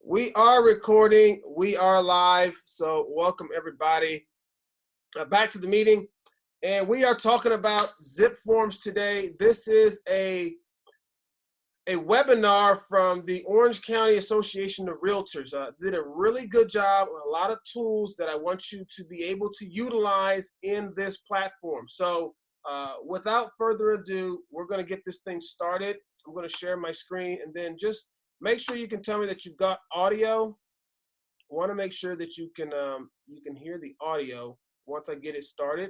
We are recording. We are live. So welcome everybody back to the meeting. And we are talking about zip forms today. This is a webinar from the Orange County Association of Realtors. Did a really good job, a lot of tools that I want you to be able to utilize in this platform. So without further ado, we're going to get this thing started. I'm going to share my screen and then just make sure you can tell me that you've got audio. I want to make sure that you can hear the audio once I get it started,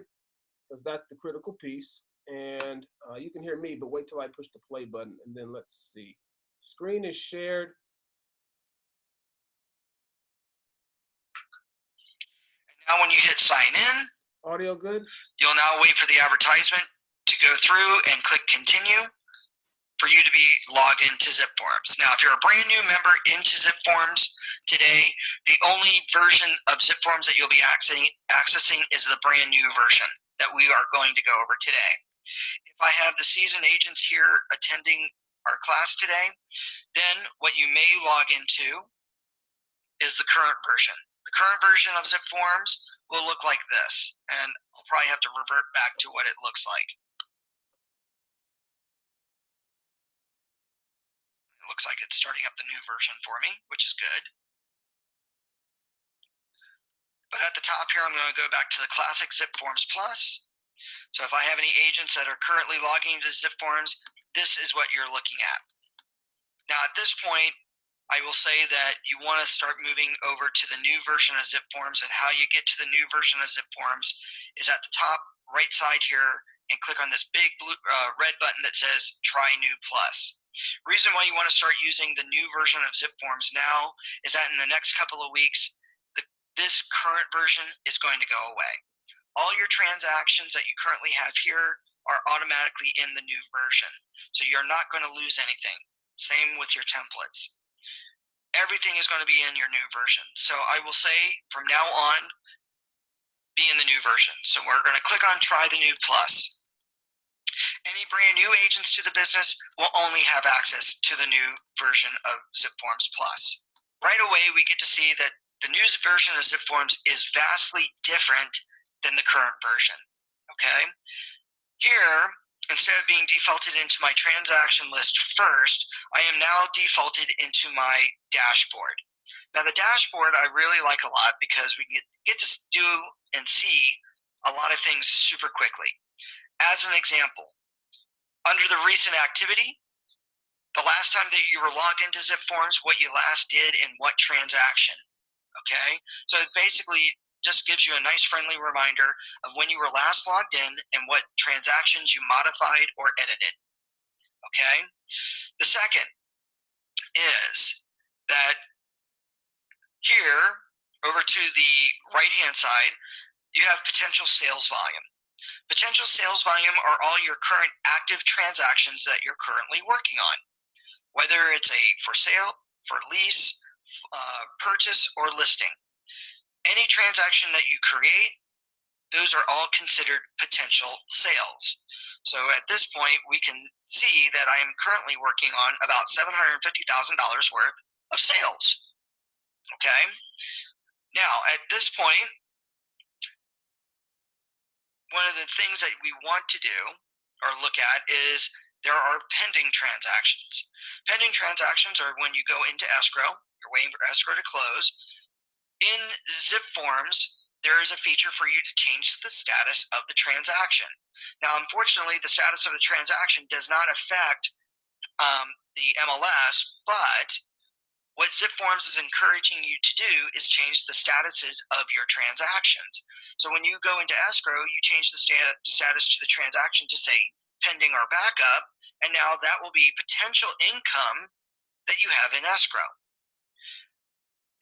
because that's the critical piece. And you can hear me, but wait till I push the play button, and then let's see. Screen is shared. Now when you hit sign in, Audio good? you'll now wait for the advertisement to go through and click continue for you to be logged into ZipForms. Now, if you're a brand new member into ZipForms today, the only version of ZipForms that you'll be accessing is the brand new version that we are going to go over today. If I have the seasoned agents here attending our class today, then what you may log into is the current version. The current version of ZipForms will look like this, and I'll probably have to revert back to what it looks like. It looks like it's starting up the new version for me, which is good. But at the top here, I'm going to go back to the classic ZipForms Plus. So if I have any agents that are currently logging into ZipForms, this is what you're looking at. Now at this point, I will say that you want to start moving over to the new version of ZipForms, and how you get to the new version of ZipForms is at the top right side here, and click on this big blue, red button that says Try New Plus. Reason why you want to start using the new version of ZipForms now is that in the next couple of weeks, this current version is going to go away. All your transactions that you currently have here are automatically in the new version, so you're not going to lose anything. Same with your templates. Everything is going to be in your new version. So I will say from now on, be in the new version. So we're going to click on Try the New Plus. Any brand new agents to the business will only have access to the new version of ZipForms Plus. Right away, we get to see that the new version of ZipForms is vastly different than the current version, okay? Here, instead of being defaulted into my transaction list first, I am now defaulted into my dashboard. Now the dashboard I really like a lot because we get to do and see a lot of things super quickly. As an example, under the recent activity, the last time that you were logged into ZipForms, what you last did in what transaction, okay? So it basically just gives you a nice friendly reminder of when you were last logged in and what transactions you modified or edited, okay? The second is that here, over to the right-hand side, you have potential sales volume. Potential sales volume are all your current active transactions that you're currently working on, whether it's a for sale, for lease, purchase, or listing. Any transaction that you create, those are all considered potential sales. So at this point, we can see that I am currently working on about $750,000 worth of sales. Okay? Now, at this point, one of the things that we want to do or look at is there are pending transactions. Pending transactions are when you go into escrow, you're waiting for escrow to close. In ZipForms, there is a feature for you to change the status of the transaction. Now, unfortunately, the status of the transaction does not affect the MLS, but what ZipForms is encouraging you to do is change the statuses of your transactions. So when you go into escrow, you change the status to the transaction to say pending or backup, and now that will be potential income that you have in escrow.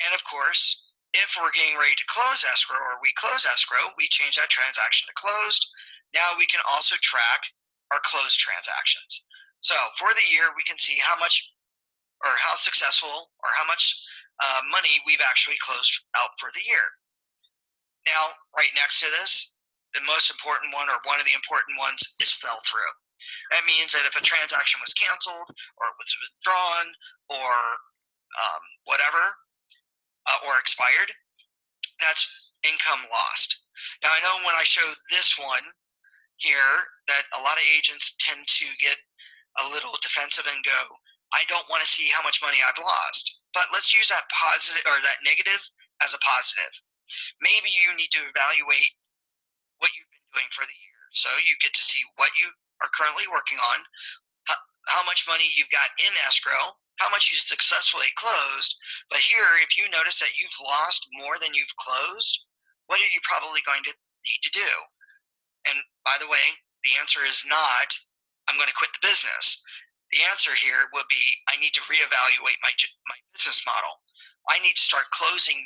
And of course, if we're getting ready to close escrow or we close escrow, we change that transaction to closed. Now we can also track our closed transactions. So for the year, we can see how much or how successful or how much money we've actually closed out for the year. Now, right next to this, the most important one or one of the important ones is fell through. That means that if a transaction was canceled or it was withdrawn or whatever or expired, that's income lost. Now I know when I show this one here that a lot of agents tend to get a little defensive and go, I don't want to see how much money I've lost. But let's use that positive or that negative as a positive. Maybe you need to evaluate what you've been doing for the year. So you get to see what you are currently working on, how much money you've got in escrow, how much you successfully closed. But here, if you notice that you've lost more than you've closed, what are you probably going to need to do? And by the way, the answer is not, I'm going to quit the business. The answer here would be, I need to reevaluate my business model. I need to start closing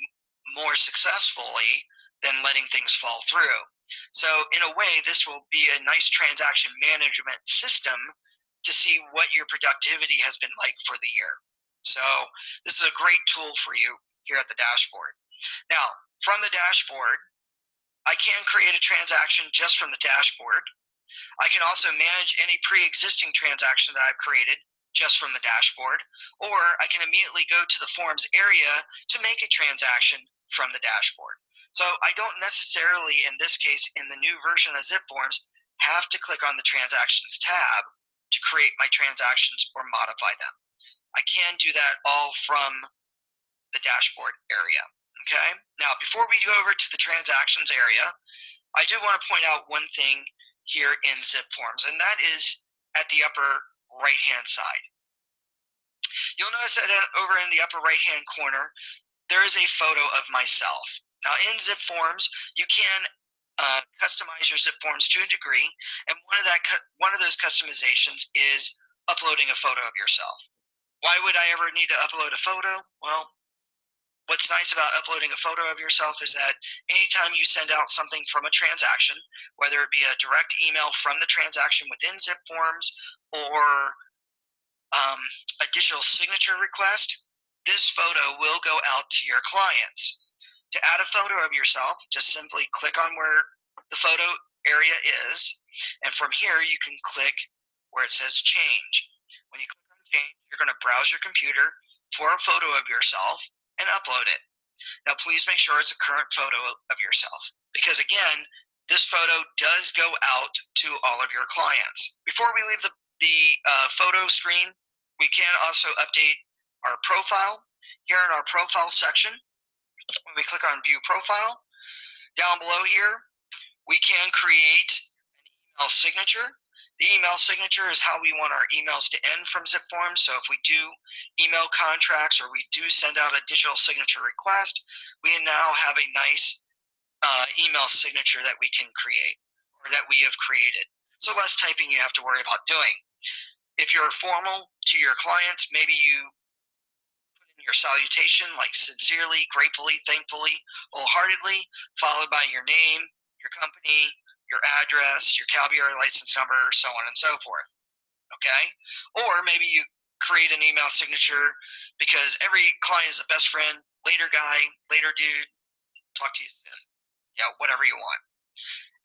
more successfully than letting things fall through. So in a way, this will be a nice transaction management system to see what your productivity has been like for the year. So this is a great tool for you here at the dashboard. Now, from the dashboard, I can create a transaction just from the dashboard. I can also manage any pre-existing transaction that I've created just from the dashboard, or I can immediately go to the forms area to make a transaction from the dashboard. So I don't necessarily, in this case, in the new version of ZipForms, have to click on the Transactions tab to create my transactions or modify them. I can do that all from the dashboard area. Okay, now before we go over to the transactions area, I do want to point out one thing here in ZipForms, and that is at the upper right-hand side. You'll notice that over in the upper right-hand corner, there is a photo of myself. Now in ZipForms, you can customize your ZipForms to a degree, and one of those customizations is uploading a photo of yourself. Why would I ever need to upload a photo? Well, what's nice about uploading a photo of yourself is that anytime you send out something from a transaction, whether it be a direct email from the transaction within ZipForms or a digital signature request, this photo will go out to your clients. To add a photo of yourself, just simply click on where the photo area is, and from here you can click where it says change. When you click on change, you're going to browse your computer for a photo of yourself and upload it. Now please make sure it's a current photo of yourself, because again, this photo does go out to all of your clients. Before we leave the photo screen, we can also update our profile. Here in our profile section, when we click on view profile, down below here, we can create an email signature. The email signature is how we want our emails to end from ZipForms. So if we do email contracts or we do send out a digital signature request, we now have a nice email signature that we can create or that we have created. So less typing you have to worry about doing. If you're formal to your clients, maybe you put in your salutation like sincerely, gratefully, thankfully, wholeheartedly, followed by your name, your company, your address, your CalBRA license number, so on and so forth. Okay? Or maybe you create an email signature because every client is a best friend, later guy, later dude, talk to you soon. Yeah, whatever you want.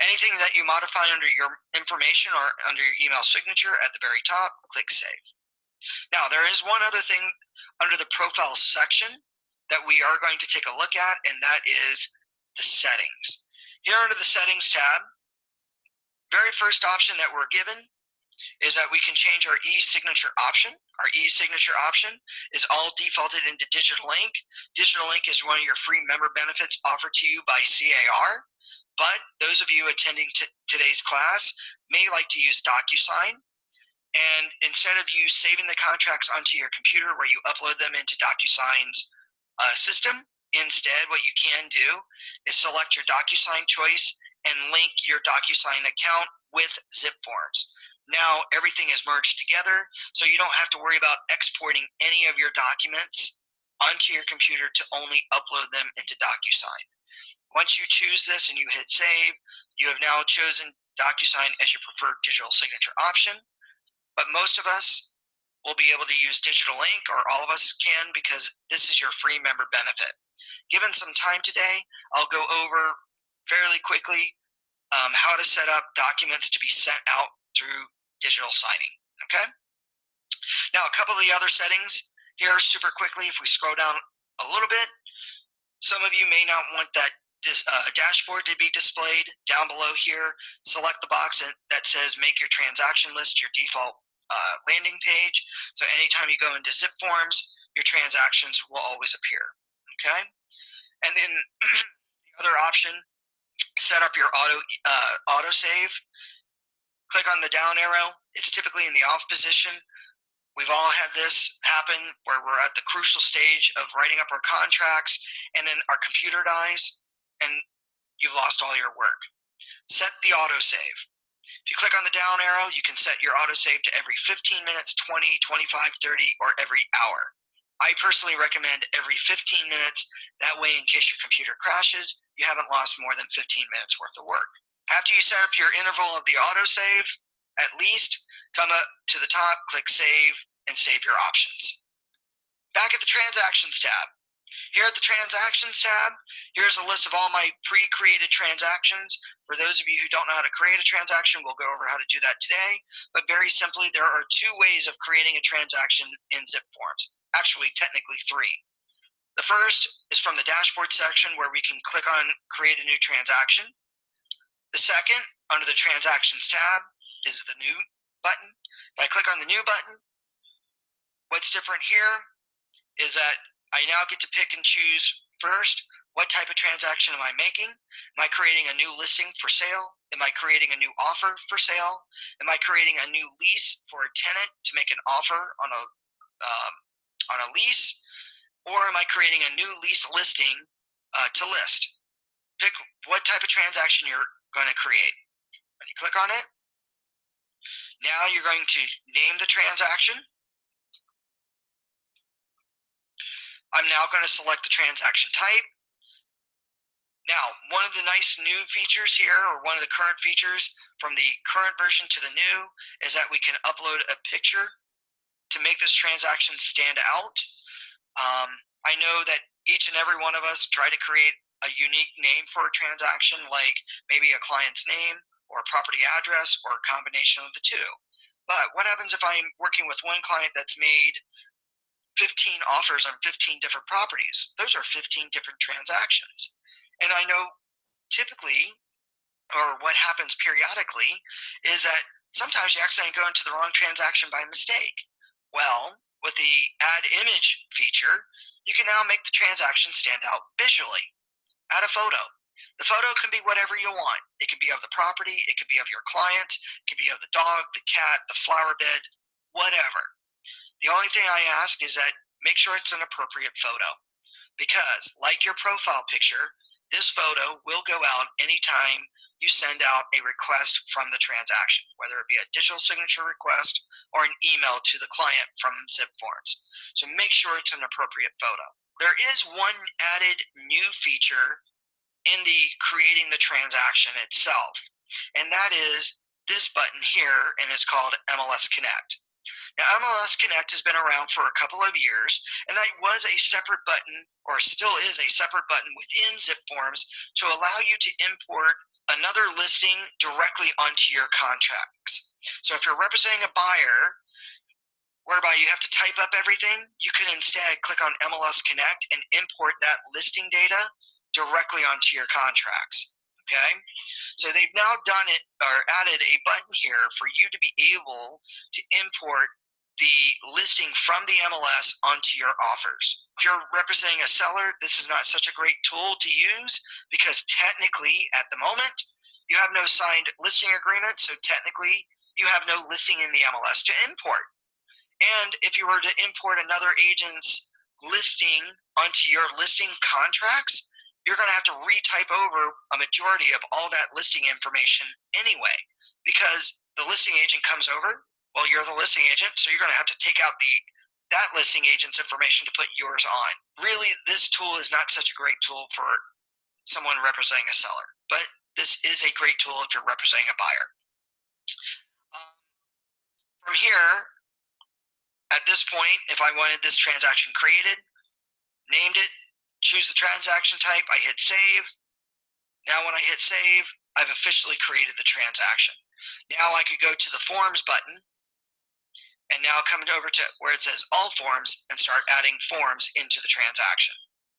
Anything that you modify under your information or under your email signature at the very top, click save. Now, there is one other thing under the profile section that we are going to take a look at, and that is the settings. Here under the settings tab, very first option that we're given is that we can change our e-signature option. Our e-signature option is all defaulted into Digital Ink. Digital Ink is one of your free member benefits offered to you by CAR, but those of you attending today's class may like to use DocuSign, and instead of you saving the contracts onto your computer where you upload them into DocuSign's system, instead what you can do is select your DocuSign choice and link your DocuSign account with ZipForms. Now everything is merged together, so you don't have to worry about exporting any of your documents onto your computer to only upload them into DocuSign. Once you choose this and you hit save, you have now chosen DocuSign as your preferred digital signature option. But most of us will be able to use Digital Ink, or all of us can, because this is your free member benefit. Given some time today, I'll go over fairly quickly how to set up documents to be sent out through digital signing. Okay? Now, a couple of the other settings Here, super quickly, if we scroll down a little bit, some of you may not want that dashboard to be displayed. Down below here, select the box that says make your transaction list your default landing page. So anytime you go into Zip Forms, your transactions will always appear, okay? And then the other option, set up your auto save. Click on the down arrow. It's typically in the off position. We've all had this happen where we're at the crucial stage of writing up our contracts and then our computer dies and you've lost all your work. Set the autosave. If you click on the down arrow, you can set your autosave to every 15 minutes, 20, 25, 30, or every hour. I personally recommend every 15 minutes. That way, in case your computer crashes, you haven't lost more than 15 minutes worth of work. After you set up your interval of the autosave, at least come up to the top, click Save, and save your options. Back at the Transactions tab. Here at the Transactions tab, here's a list of all my pre-created transactions. For those of you who don't know how to create a transaction, we'll go over how to do that today. But very simply, there are two ways of creating a transaction in Zip Forms. Actually, technically three. The first is from the dashboard section where we can click on Create a New Transaction. The second, under the Transactions tab, is the New button. If I click on the New button, what's different here is that I now get to pick and choose first, what type of transaction am I making? Am I creating a new listing for sale? Am I creating a new offer for sale? Am I creating a new lease for a tenant to make an offer on a lease? Or am I creating a new lease listing to list? Pick what type of transaction you're going to create. When you click on it, now you're going to name the transaction. I'm now going to select the transaction type. Now, one of the nice new features here, or one of the current features from the current version to the new, is that we can upload a picture to make this transaction stand out. I know that each and every one of us try to create a unique name for a transaction, like maybe a client's name or a property address or a combination of the two. But what happens if I'm working with one client that's made 15 offers on 15 different properties? Those are 15 different transactions. And I know typically, or what happens periodically, is that sometimes you accidentally go into the wrong transaction by mistake. Well, with the add image feature, you can now make the transaction stand out visually. Add a photo. The photo can be whatever you want. It can be of the property, it could be of your client, it could be of the dog, the cat, the flower bed, whatever. The only thing I ask is that make sure it's an appropriate photo, because like your profile picture, this photo will go out anytime you send out a request from the transaction, whether it be a digital signature request or an email to the client from Zip Forms. So make sure it's an appropriate photo. There is one added new feature in the creating the transaction itself, and that is this button here, and it's called MLS Connect. Now, MLS Connect has been around for a couple of years, and that was a separate button, or still is a separate button within Zip Forms to allow you to import another listing directly onto your contracts. So if you're representing a buyer, whereby you have to type up everything, you can instead click on MLS Connect and import that listing data directly onto your contracts. Okay? So they've now done it, or added a button here for you to be able to import the listing from the MLS onto your offers. If you're representing a seller, this is not such a great tool to use, because technically at the moment you have no signed listing agreement, so technically you have no listing in the MLS to import. And if you were to import another agent's listing onto your listing contracts, you're going to have to retype over a majority of all that listing information anyway, because the listing agent comes over. Well, you're the listing agent, so you're going to have to take out that listing agent's information to put yours on. Really, this tool is not such a great tool for someone representing a seller, but this is a great tool if you're representing a buyer. From here, at this point, if I wanted this transaction created, named it, choose the transaction type, I hit save. Now when I hit save, I've officially created the transaction. Now I could go to the Forms button, And now come over to where it says all forms and start adding forms into the transaction.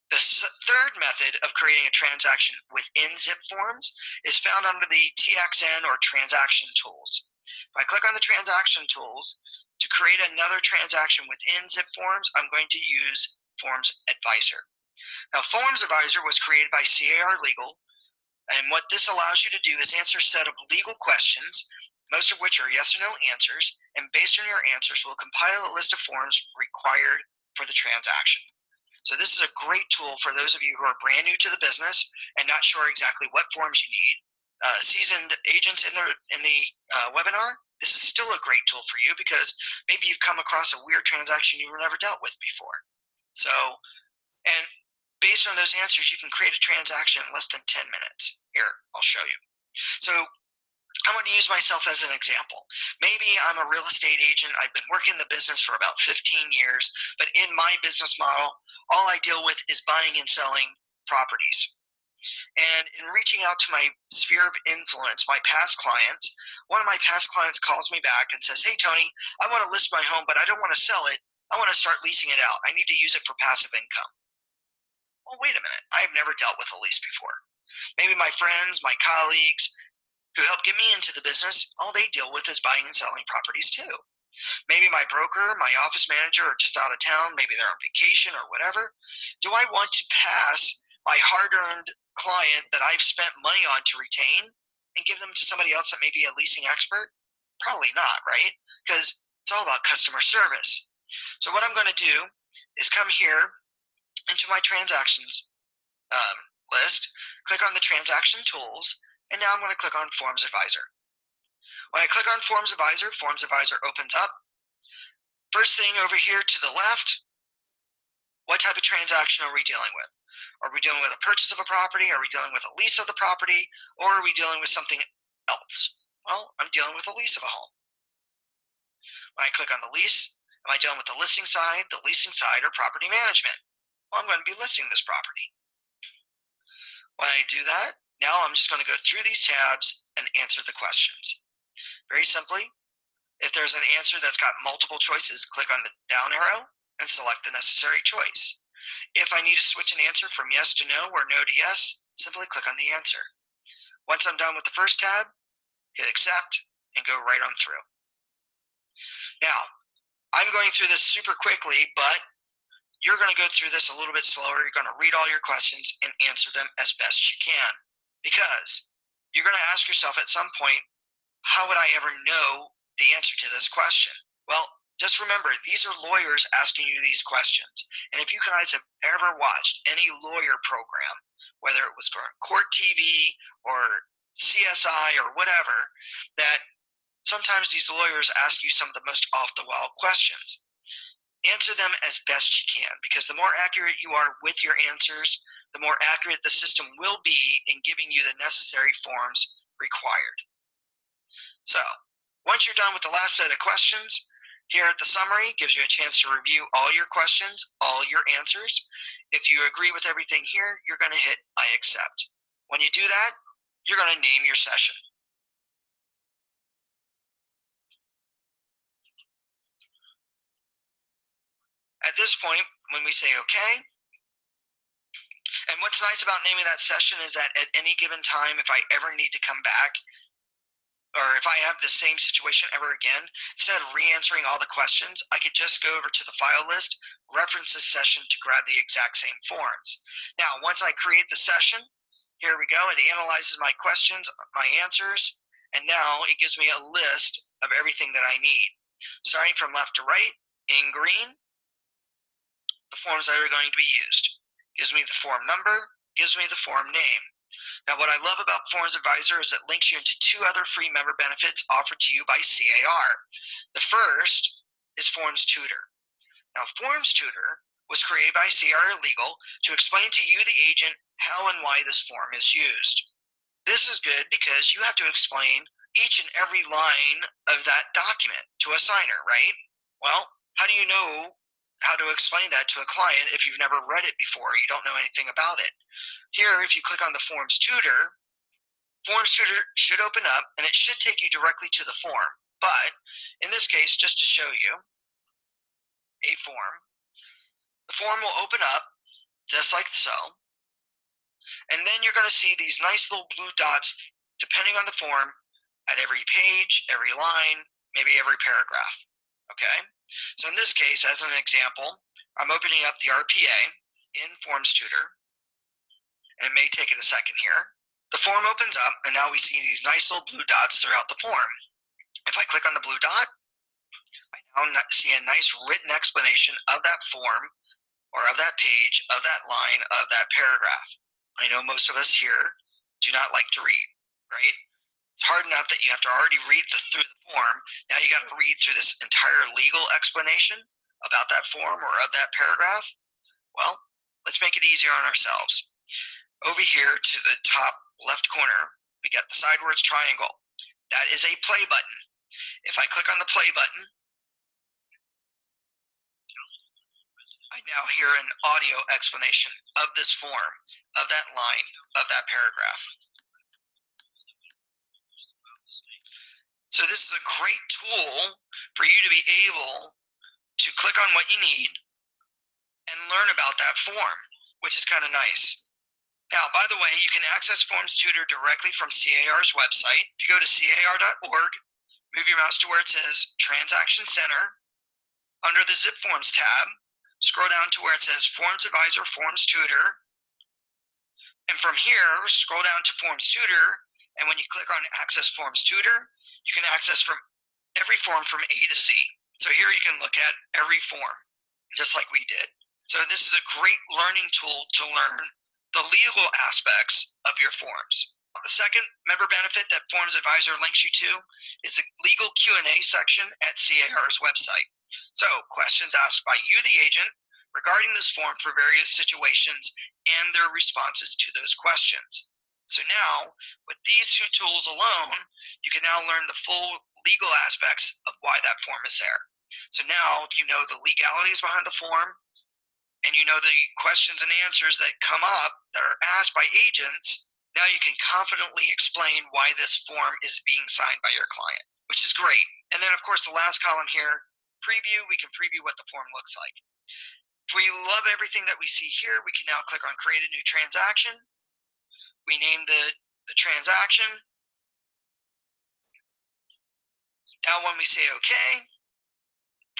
The third method of creating a transaction within ZipForms is found under the TXN or transaction tools. If I click on the transaction tools, to create another transaction within ZipForms, I'm going to use Forms Advisor. Now, Forms Advisor was created by CAR Legal, and what this allows you to do is answer a set of legal questions, most of which are yes or no answers, and based on your answers, we'll compile a list of forms required for the transaction. So this is a great tool for those of you who are brand new to the business and not sure exactly what forms you need. Seasoned agents in the webinar, this is still a great tool for you because maybe you've come across a weird transaction you've never dealt with before. So, and based on those answers, you can create a transaction in less than 10 minutes. Here, I'll show you. So I want to use myself as an example. Maybe I'm a real estate agent. I've been working in the business for about 15 years, but in my business model, all I deal with is buying and selling properties. And in reaching out to my sphere of influence, my past clients, one of my past clients calls me back and says, "Hey, Tony, I want to list my home, but I don't want to sell it. I want to start leasing it out. I need to use it for passive income." Well, wait a minute. I've never dealt with a lease before. Maybe my friends, my colleagues who helped get me into the business, all they deal with is buying and selling properties too. Maybe my broker, my office manager are just out of town. Maybe they're on vacation or whatever. Do I want to pass my hard-earned client that I've spent money on to retain and give them to somebody else that may be a leasing expert? Probably not, right? Because it's all about customer service. So what I'm going to do is come here into my transactions list, click on the transaction tools, and now I'm going to click on Forms Advisor. When I click on Forms Advisor opens up. First thing over here to the left, what type of transaction are we dealing with? Are we dealing with a purchase of a property? Are we dealing with a lease of the property? Or are we dealing with something else? Well, I'm dealing with a lease of a home. When I click on the lease, am I dealing with the listing side, the leasing side, or property management? Well, I'm going to be listing this property. When I do that, now I'm just going to go through these tabs and answer the questions. Very simply, if there's an answer that's got multiple choices, click on the down arrow and select the necessary choice. If I need to switch an answer from yes to no or no to yes, simply click on the answer. Once I'm done with the first tab, hit accept and go right on through. Now, I'm going through this super quickly, but you're going to go through this a little bit slower. You're going to read all your questions and answer them as best you can, because you're going to ask yourself at some point, how would I ever know the answer to this question? Well, just remember, these are lawyers asking you these questions. And if you guys have ever watched any lawyer program, whether it was Court TV or CSI or whatever, that sometimes these lawyers ask you some of the most off-the-wall questions. Answer them as best you can, because the more accurate you are with your answers, the more accurate the system will be in giving you the necessary forms required. So, once you're done with the last set of questions, here at the summary gives you a chance to review all your questions, all your answers. If you agree with everything here, you're going to hit I accept. When you do that, you're going to name your session. At this point, when we say okay, and what's nice about naming that session is that at any given time, if I ever need to come back, or if I have the same situation ever again, instead of re-answering all the questions, I could just go over to the file list, reference this session to grab the exact same forms. Now, once I create the session, here we go. It analyzes my questions, my answers, and now it gives me a list of everything that I need. Starting from left to right, in green, the forms that are going to be used. Gives me the form number, gives me the form name. Now, what I love about Forms Advisor is it links you into 2 other free member benefits offered to you by CAR. The first is Forms Tutor. Now, Forms Tutor was created by CAR Legal to explain to you, the agent, how and why this form is used. This is good because you have to explain each and every line of that document to a signer, right? Well, how do you know how to explain that to a client if you've never read it before, you don't know anything about it? Here, if you click on the Forms Tutor should open up and it should take you directly to the form. But in this case, just to show you a form, the form will open up just like so. And then you're going to see these nice little blue dots, depending on the form, at every page, every line, maybe every paragraph. Okay? So in this case, as an example, I'm opening up the RPA in Forms Tutor, and it may take it a second here. The form opens up, and now we see these nice little blue dots throughout the form. If I click on the blue dot, I now see a nice written explanation of that form, or of that page, of that line, of that paragraph. I know most of us here do not like to read, right? It's hard enough that you have to already read through the form. Now you got to read through this entire legal explanation about that form or of that paragraph. Well, let's make it easier on ourselves. Over here to the top left corner, we got the side words triangle. That is a play button. If I click on the play button, I now hear an audio explanation of this form, of that line, of that paragraph. So this is a great tool for you to be able to click on what you need and learn about that form, which is kind of nice. Now, by the way, you can access Forms Tutor directly from CAR's website. If you go to car.org, move your mouse to where it says Transaction Center. Under the Zip Forms tab, scroll down to where it says Forms Advisor, Forms Tutor. And from here, scroll down to Forms Tutor. And when you click on Access Forms Tutor, you can access from every form from A to Z. So here you can look at every form, just like we did. So this is a great learning tool to learn the legal aspects of your forms. The second member benefit that Forms Advisor links you to is the legal Q&A section at CAR's website. So questions asked by you, the agent, regarding this form for various situations and their responses to those questions. So now, with these two tools alone, you can now learn the full legal aspects of why that form is there. So now, if you know the legalities behind the form, and you know the questions and answers that come up that are asked by agents, now you can confidently explain why this form is being signed by your client, which is great. And then, of course, the last column here, preview, we can preview what the form looks like. If we love everything that we see here, we can now click on Create a New Transaction. We name the transaction. Now when we say OK,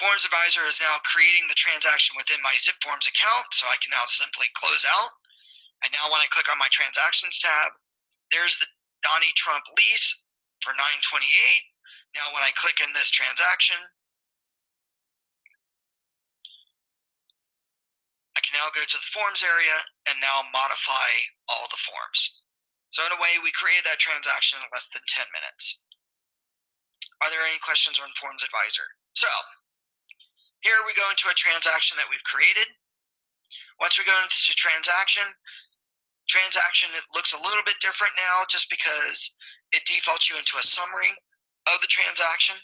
Forms Advisor is now creating the transaction within my Zip Forms account, so I can now simply close out. And now when I click on my Transactions tab, there's the Donnie Trump lease for $928. Now when I click in this transaction, I can now go to the Forms area and now modify all the forms. So in a way, we created that transaction in less than 10 minutes. Are there any questions on Forms Advisor? So here we go into a transaction that we've created. Once we go into transaction, it looks a little bit different now just because it defaults you into a summary of the transaction.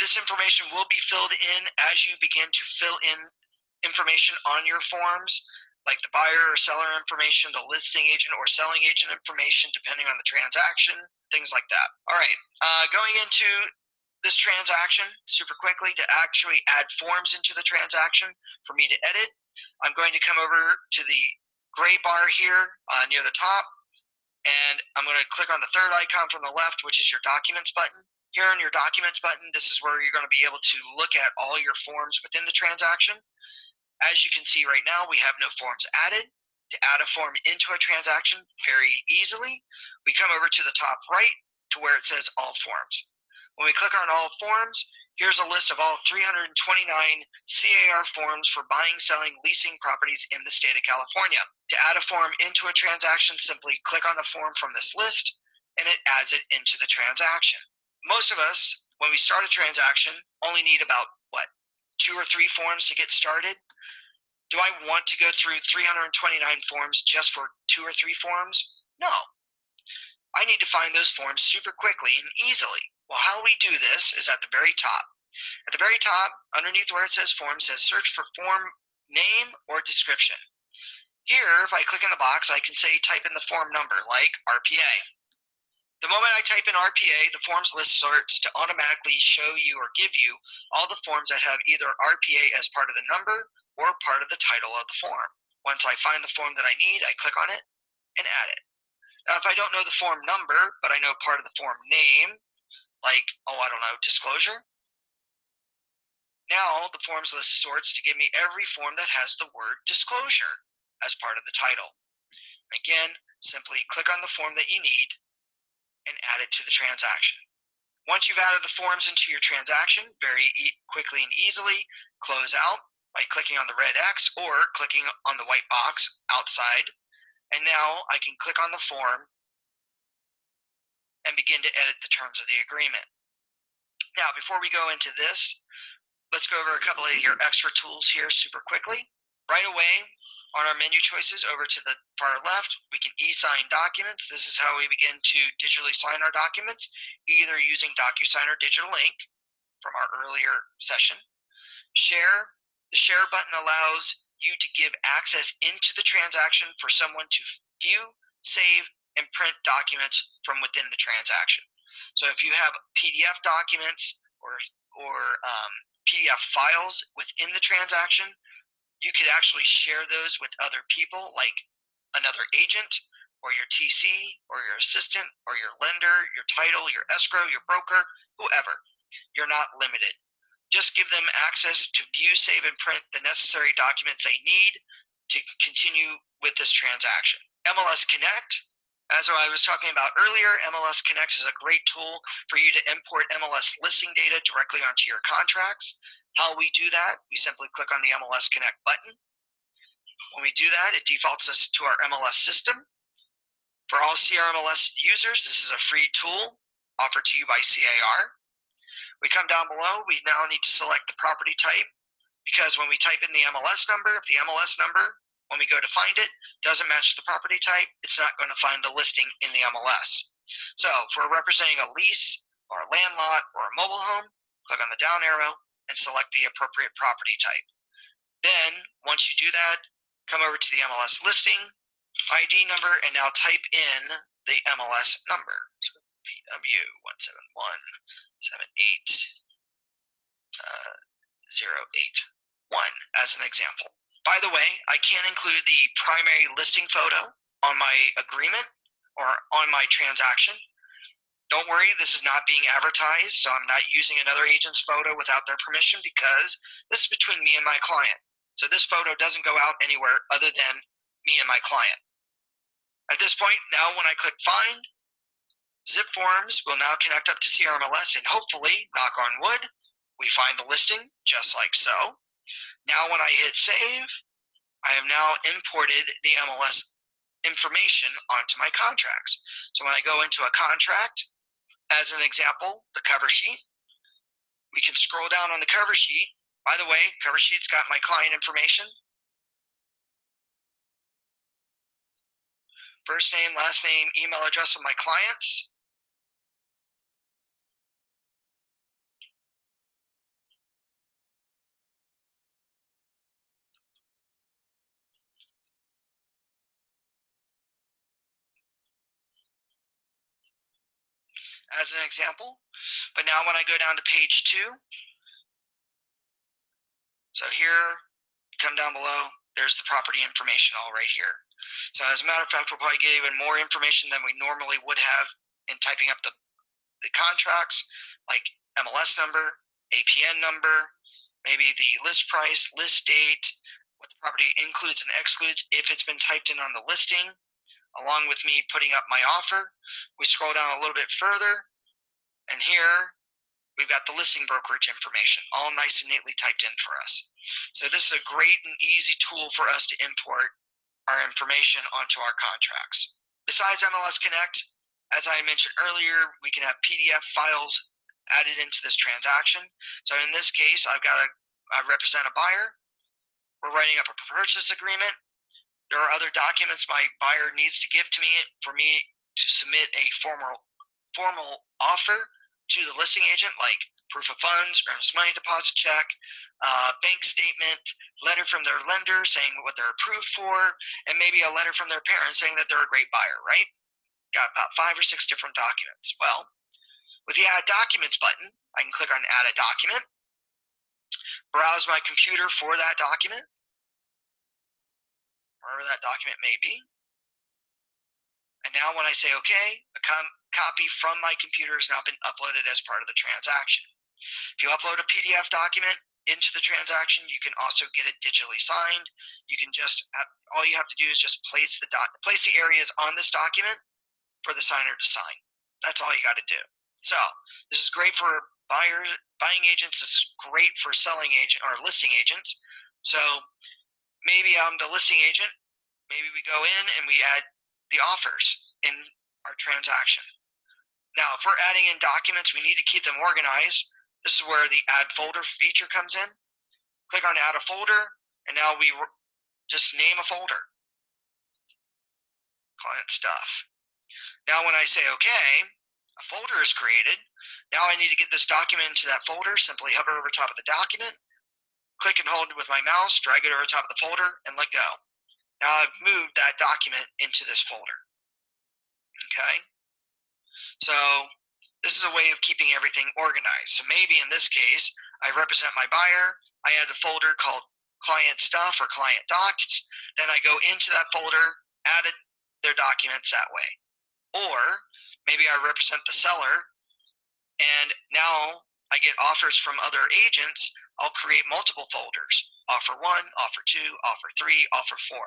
This information will be filled in as you begin to fill in information on your forms, like the buyer or seller information, the listing agent or selling agent information, depending on the transaction, things like that. All right, going into this transaction super quickly to actually add forms into the transaction for me to edit, I'm going to come over to the gray bar here near the top, and I'm going to click on the third icon from the left, which is your Documents button. Here on your Documents button, this is where you're going to be able to look at all your forms within the transaction. As you can see right now, we have no forms added. To add a form into a transaction very easily, we come over to the top right to where it says All Forms. When we click on All Forms, here's a list of all 329 CAR forms for buying, selling, leasing properties in the state of California. To add a form into a transaction, simply click on the form from this list, and it adds it into the transaction. Most of us, when we start a transaction, only need about, 2 or 3 forms to get started. Do I want to go through 329 forms just for 2 or 3 forms? No. I need to find those forms super quickly and easily. Well, how we do this is at the very top. At the very top, underneath where it says Forms, says Search for Form Name or Description. Here, if I click in the box, I can say type in the form number, like RPA. The moment I type in RPA, the forms list starts to automatically show you or give you all the forms that have either RPA as part of the number or part of the title of the form. Once I find the form that I need, I click on it and add it. Now, if I don't know the form number, but I know part of the form name, like, I don't know, disclosure, now the forms list sorts to give me every form that has the word disclosure as part of the title. Again, simply click on the form that you need and add it to the transaction. Once you've added the forms into your transaction, very quickly and easily, close out by clicking on the red X or clicking on the white box outside. And now I can click on the form and begin to edit the terms of the agreement. Now, before we go into this, let's go over a couple of your extra tools here super quickly. Right away, on our menu choices over to the far left, we can e-sign documents. This is how we begin to digitally sign our documents, either using DocuSign or Digital Ink from our earlier session. Share. The share button allows you to give access into the transaction for someone to view, save, and print documents from within the transaction. So if you have PDF documents or PDF files within the transaction, you could actually share those with other people, like another agent or your TC or your assistant or your lender, your title, your escrow, your broker, whoever. You're not limited. Just give them access to view, save, and print the necessary documents they need to continue with this transaction. MLS Connect, as I was talking about earlier, MLS Connect is a great tool for you to import MLS listing data directly onto your contracts. How we do that, we simply click on the MLS Connect button. When we do that, it defaults us to our MLS system. For all CRMLS users, this is a free tool offered to you by CAR. We come down below, we now need to select the property type, because when we type in the MLS number, if the MLS number, when we go to find it, doesn't match the property type, it's not going to find the listing in the MLS. So if we're representing a lease or a land lot or a mobile home, click on the down arrow and select the appropriate property type. Then, once you do that, come over to the MLS listing, ID number, and now type in the MLS number. So PW17878081 as an example. By the way, I can include the primary listing photo on my agreement or on my transaction. Don't worry, this is not being advertised, so I'm not using another agent's photo without their permission, because this is between me and my client. So this photo doesn't go out anywhere other than me and my client. At this point, now when I click find, Zip Forms will now connect up to CRMLS, and hopefully, knock on wood, we find the listing just like so. Now when I hit save, I have now imported the MLS information onto my contracts. So when I go into a contract, as an example, the cover sheet, we can scroll down on the cover sheet. By the way, cover sheet's got my client information. First name, last name, email address of my clients. As an example. But now when I go down to page 2, so here, come down below, there's the property information all right here. So as a matter of fact, we'll probably get even more information than we normally would have in typing up the contracts, like MLS number, APN number, maybe the list price, list date, what the property includes and excludes if it's been typed in on the listing, along with me putting up my offer. We scroll down a little bit further, and here we've got the listing brokerage information, all nice and neatly typed in for us. So this is a great and easy tool for us to import our information onto our contracts. Besides MLS Connect, as I mentioned earlier, we can have PDF files added into this transaction. So in this case, I represent a buyer. We're writing up a purchase agreement. There are other documents my buyer needs to give to me for me to submit a formal offer to the listing agent, like proof of funds, earnest money deposit check, bank statement, letter from their lender saying what they're approved for, and maybe a letter from their parents saying that they're a great buyer, right? got about 5 or 6 different documents. Well, with the Add Documents button, I can click on Add a Document, browse my computer for that document, wherever that document may be. And now when I say OK, a copy from my computer has now been uploaded as part of the transaction. If you upload a PDF document into the transaction, you can also get it digitally signed. You can just, all you have to do is just place the areas on this document for the signer to sign. That's all you got to do. So this is great for buying agents. This is great for selling agent or listing agents. So maybe I'm the listing agent. Maybe we go in and we add the offers in our transaction. Now, if we're adding in documents, we need to keep them organized. This is where the Add Folder feature comes in. Click on Add a Folder, and now we just name a folder. Client Stuff. Now, when I say OK, a folder is created. Now I need to get this document into that folder. Simply hover over top of the document, click and hold with my mouse, drag it over top of the folder, and let go. Now I've moved that document into this folder. Okay? So this is a way of keeping everything organized. So maybe in this case, I represent my buyer. I add a folder called Client Stuff or Client Docs. Then I go into that folder, add their documents that way. Or maybe I represent the seller, and now I get offers from other agents. I'll create multiple folders. Offer 1, Offer 2, Offer 3, Offer 4.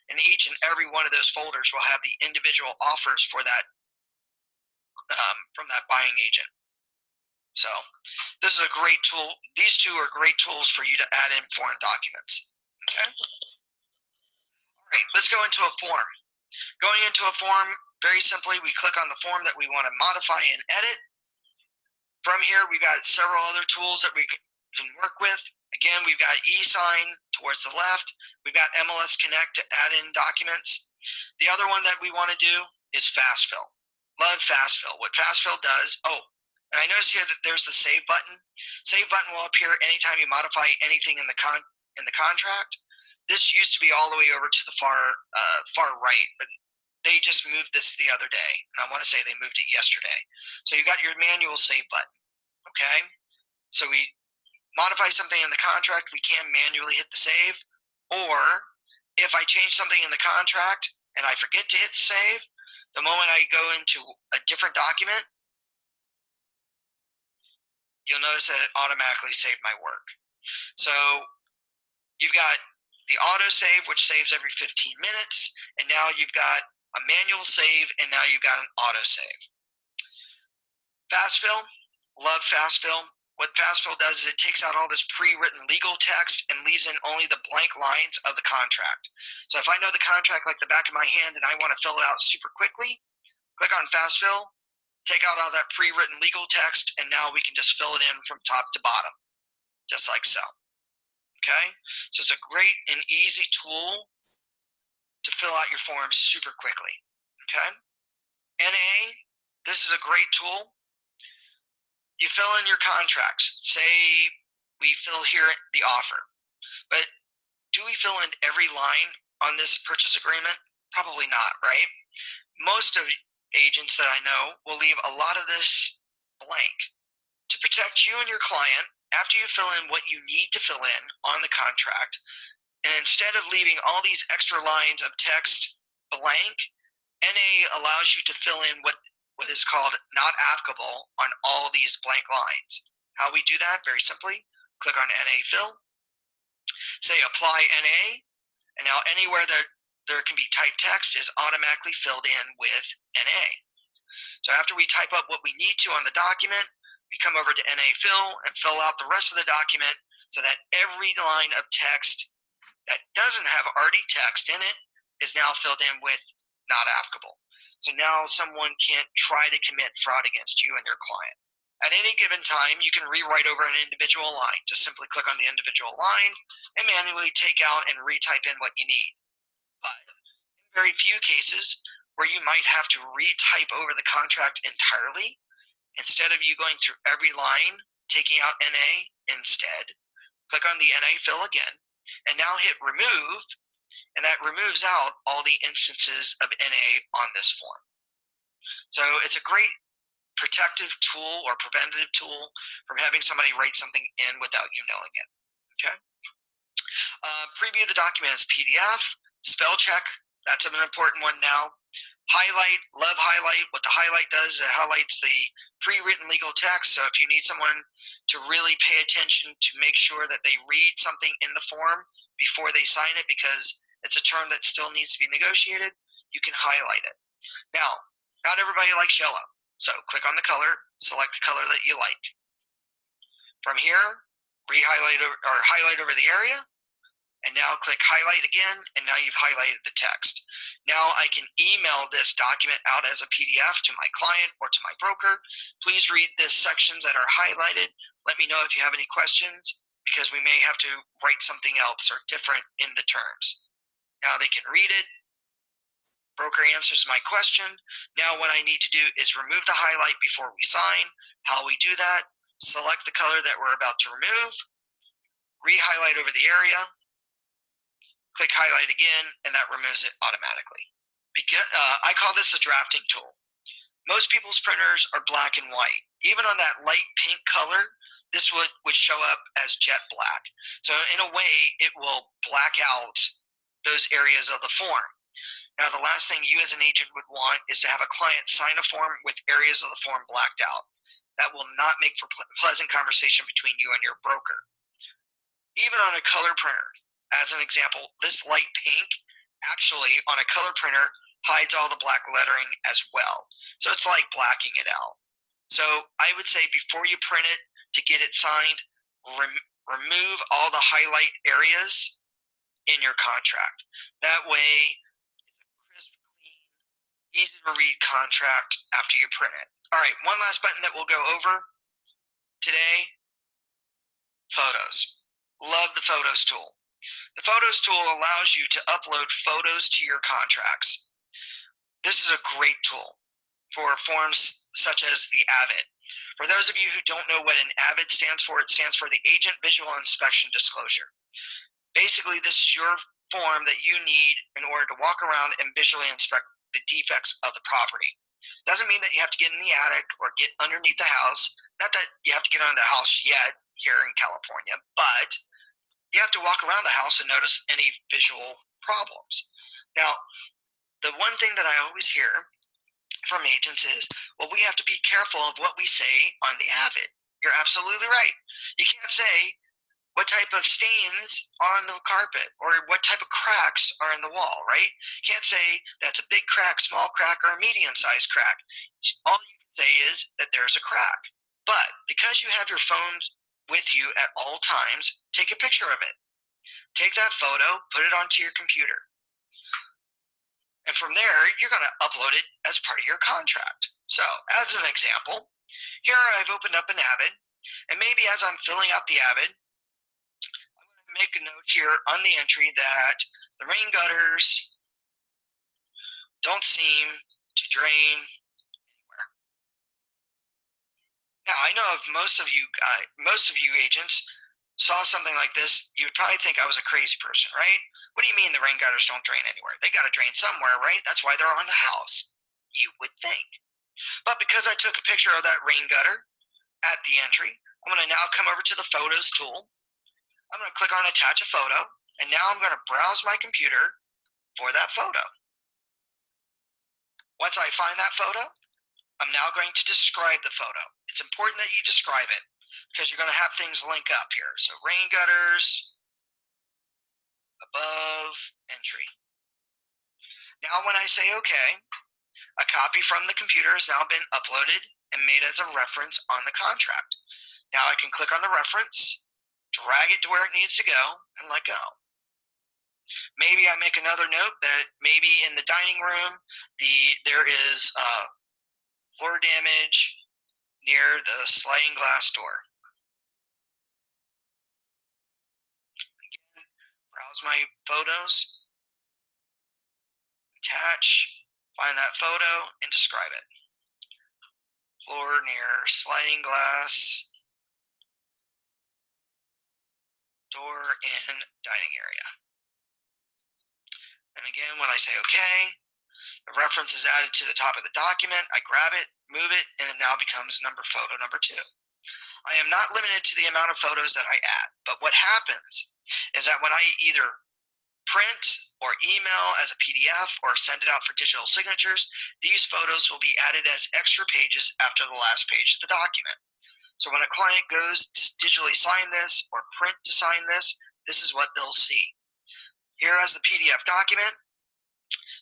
And each and every one of those folders will have the individual offers for that from that buying agent. So this is a great tool. These two are great tools for you to add in foreign documents. Okay. All right, let's go into a form. Going into a form, very simply, we click on the form that we want to modify and edit. From here, we've got several other tools that we can work with. Again, we've got e-sign towards the left. We've got MLS Connect to add in documents. The other one that we want to do is FastFill. Love FastFill. What FastFill does, and I notice here that there's the Save button. Save button will appear anytime you modify anything in the contract. This used to be all the way over to the far right, but they just moved this the other day. And I want to say they moved it yesterday. So you got your manual Save button. Okay? So we modify something in the contract, we can manually hit the save. Or if I change something in the contract and I forget to hit save, the moment I go into a different document, you'll notice that it automatically saved my work. So you've got the auto save, which saves every 15 minutes, and now you've got a manual save, and now you've got an auto save. FastFill, love FastFill. What FastFill does is it takes out all this pre-written legal text and leaves in only the blank lines of the contract. So if I know the contract like the back of my hand and I want to fill it out super quickly, click on FastFill, take out all that pre-written legal text, and now we can just fill it in from top to bottom, just like so. Okay? So it's a great and easy tool to fill out your forms super quickly. Okay? NA, this is a great tool. You fill in your contracts. Say we fill here the offer, but do we fill in every line on this purchase agreement? Probably not, right? Most of agents that I know will leave a lot of this blank. To protect you and your client, after you fill in what you need to fill in on the contract, and instead of leaving all these extra lines of text blank, NA allows you to fill in what is called not applicable on all these blank lines. How we do that? Very simply, click on NA Fill, say Apply NA, and now anywhere there can be typed text is automatically filled in with NA. So after we type up what we need to on the document, we come over to NA Fill and fill out the rest of the document so that every line of text that doesn't have already text in it is now filled in with not applicable. So now someone can't try to commit fraud against you and your client. At any given time, you can rewrite over an individual line. Just simply click on the individual line and manually take out and retype in what you need. But in very few cases where you might have to retype over the contract entirely, instead of you going through every line, taking out NA instead, click on the NA Fill again, and now hit Remove, and that removes out all the instances of NA on this form. So it's a great protective tool or preventative tool from having somebody write something in without you knowing it. Okay. Preview the document as PDF. Spell check. That's an important one now. Highlight. Love highlight. What the highlight does, it highlights the pre-written legal text. So if you need someone to really pay attention to make sure that they read something in the form before they sign it, because it's a term that still needs to be negotiated, you can highlight it. Now, not everybody likes yellow. So click on the color, select the color that you like. From here, re-highlight or highlight over the area, and now click highlight again, and now you've highlighted the text. Now I can email this document out as a PDF to my client or to my broker. Please read the sections that are highlighted. Let me know if you have any questions, because we may have to write something else or different in the terms. Now they can read it. Broker answers my question. Now what I need to do is remove the highlight before we sign. How we do that: select the color that we're about to remove, re-highlight over the area, click highlight again, and that removes it automatically. I call this a drafting tool. Most people's printers are black and white. Even on that light pink color, this would show up as jet black. So in a way, it will black out those areas of the form. Now, the last thing you as an agent would want is to have a client sign a form with areas of the form blacked out. That will not make for pleasant conversation between you and your broker. Even on a color printer, as an example, this light pink actually on a color printer hides all the black lettering as well. So it's like blacking it out. So I would say before you print it, to get it signed, remove all the highlight areas in your contract. That way, easy to read contract after you print it. All right, one last button that we'll go over today: photos. Love the photos tool. The photos tool allows you to upload photos to your contracts. This is a great tool for forms such as the AVID. For those of you who don't know what an AVID stands for, it stands for the Agent Visual Inspection Disclosure. Basically, this is your form that you need in order to walk around and visually inspect the defects of the property. Doesn't mean that you have to get in the attic or get underneath the house. Not that you have to get under the house yet here in California, but you have to walk around the house and notice any visual problems. Now, the one thing that I always hear from agents is, well, we have to be careful of what we say on the AVID. You're absolutely right. You can't say what type of stains on the carpet or what type of cracks are in the wall, right? You can't say that's a big crack, small crack, or a medium-sized crack. All you can say is that there's a crack. But because you have your phone with you at all times, take a picture of it. Take that photo, put it onto your computer. And from there, you're going to upload it as part of your contract. So, as an example, here I've opened up an AVID, and maybe as I'm filling out the AVID, I'm going to make a note here on the entry that the rain gutters don't seem to drain anywhere. Now, I know if most of you agents saw something like this, you would probably think I was a crazy person, right? What do you mean the rain gutters don't drain anywhere? They got to drain somewhere, right? That's why they're on the house, you would think. But because I took a picture of that rain gutter at the entry, I'm going to now come over to the Photos tool. I'm going to click on Attach a Photo, and now I'm going to browse my computer for that photo. Once I find that photo, I'm now going to describe the photo. It's important that you describe it, because you're going to have things link up here. So rain gutters, above entry. Now when I say OK, a copy from the computer has now been uploaded and made as a reference on the contract. Now I can click on the reference, drag it to where it needs to go, and let go. Maybe I make another note that maybe in the dining room there is floor damage near the sliding glass door. Again, browse my photos, attach, find that photo, and describe it. Floor near sliding glass door in dining area. And again, when I say OK, The reference is added to the top of the document. I grab it, move it, and it now becomes photo number 2. I am not limited to the amount of photos that I add, but what happens is that when I either print or email as a PDF or send it out for digital signatures, these photos will be added as extra pages after the last page of the document. So when a client goes to digitally sign this or print to sign this is what they'll see. Here as the PDF document,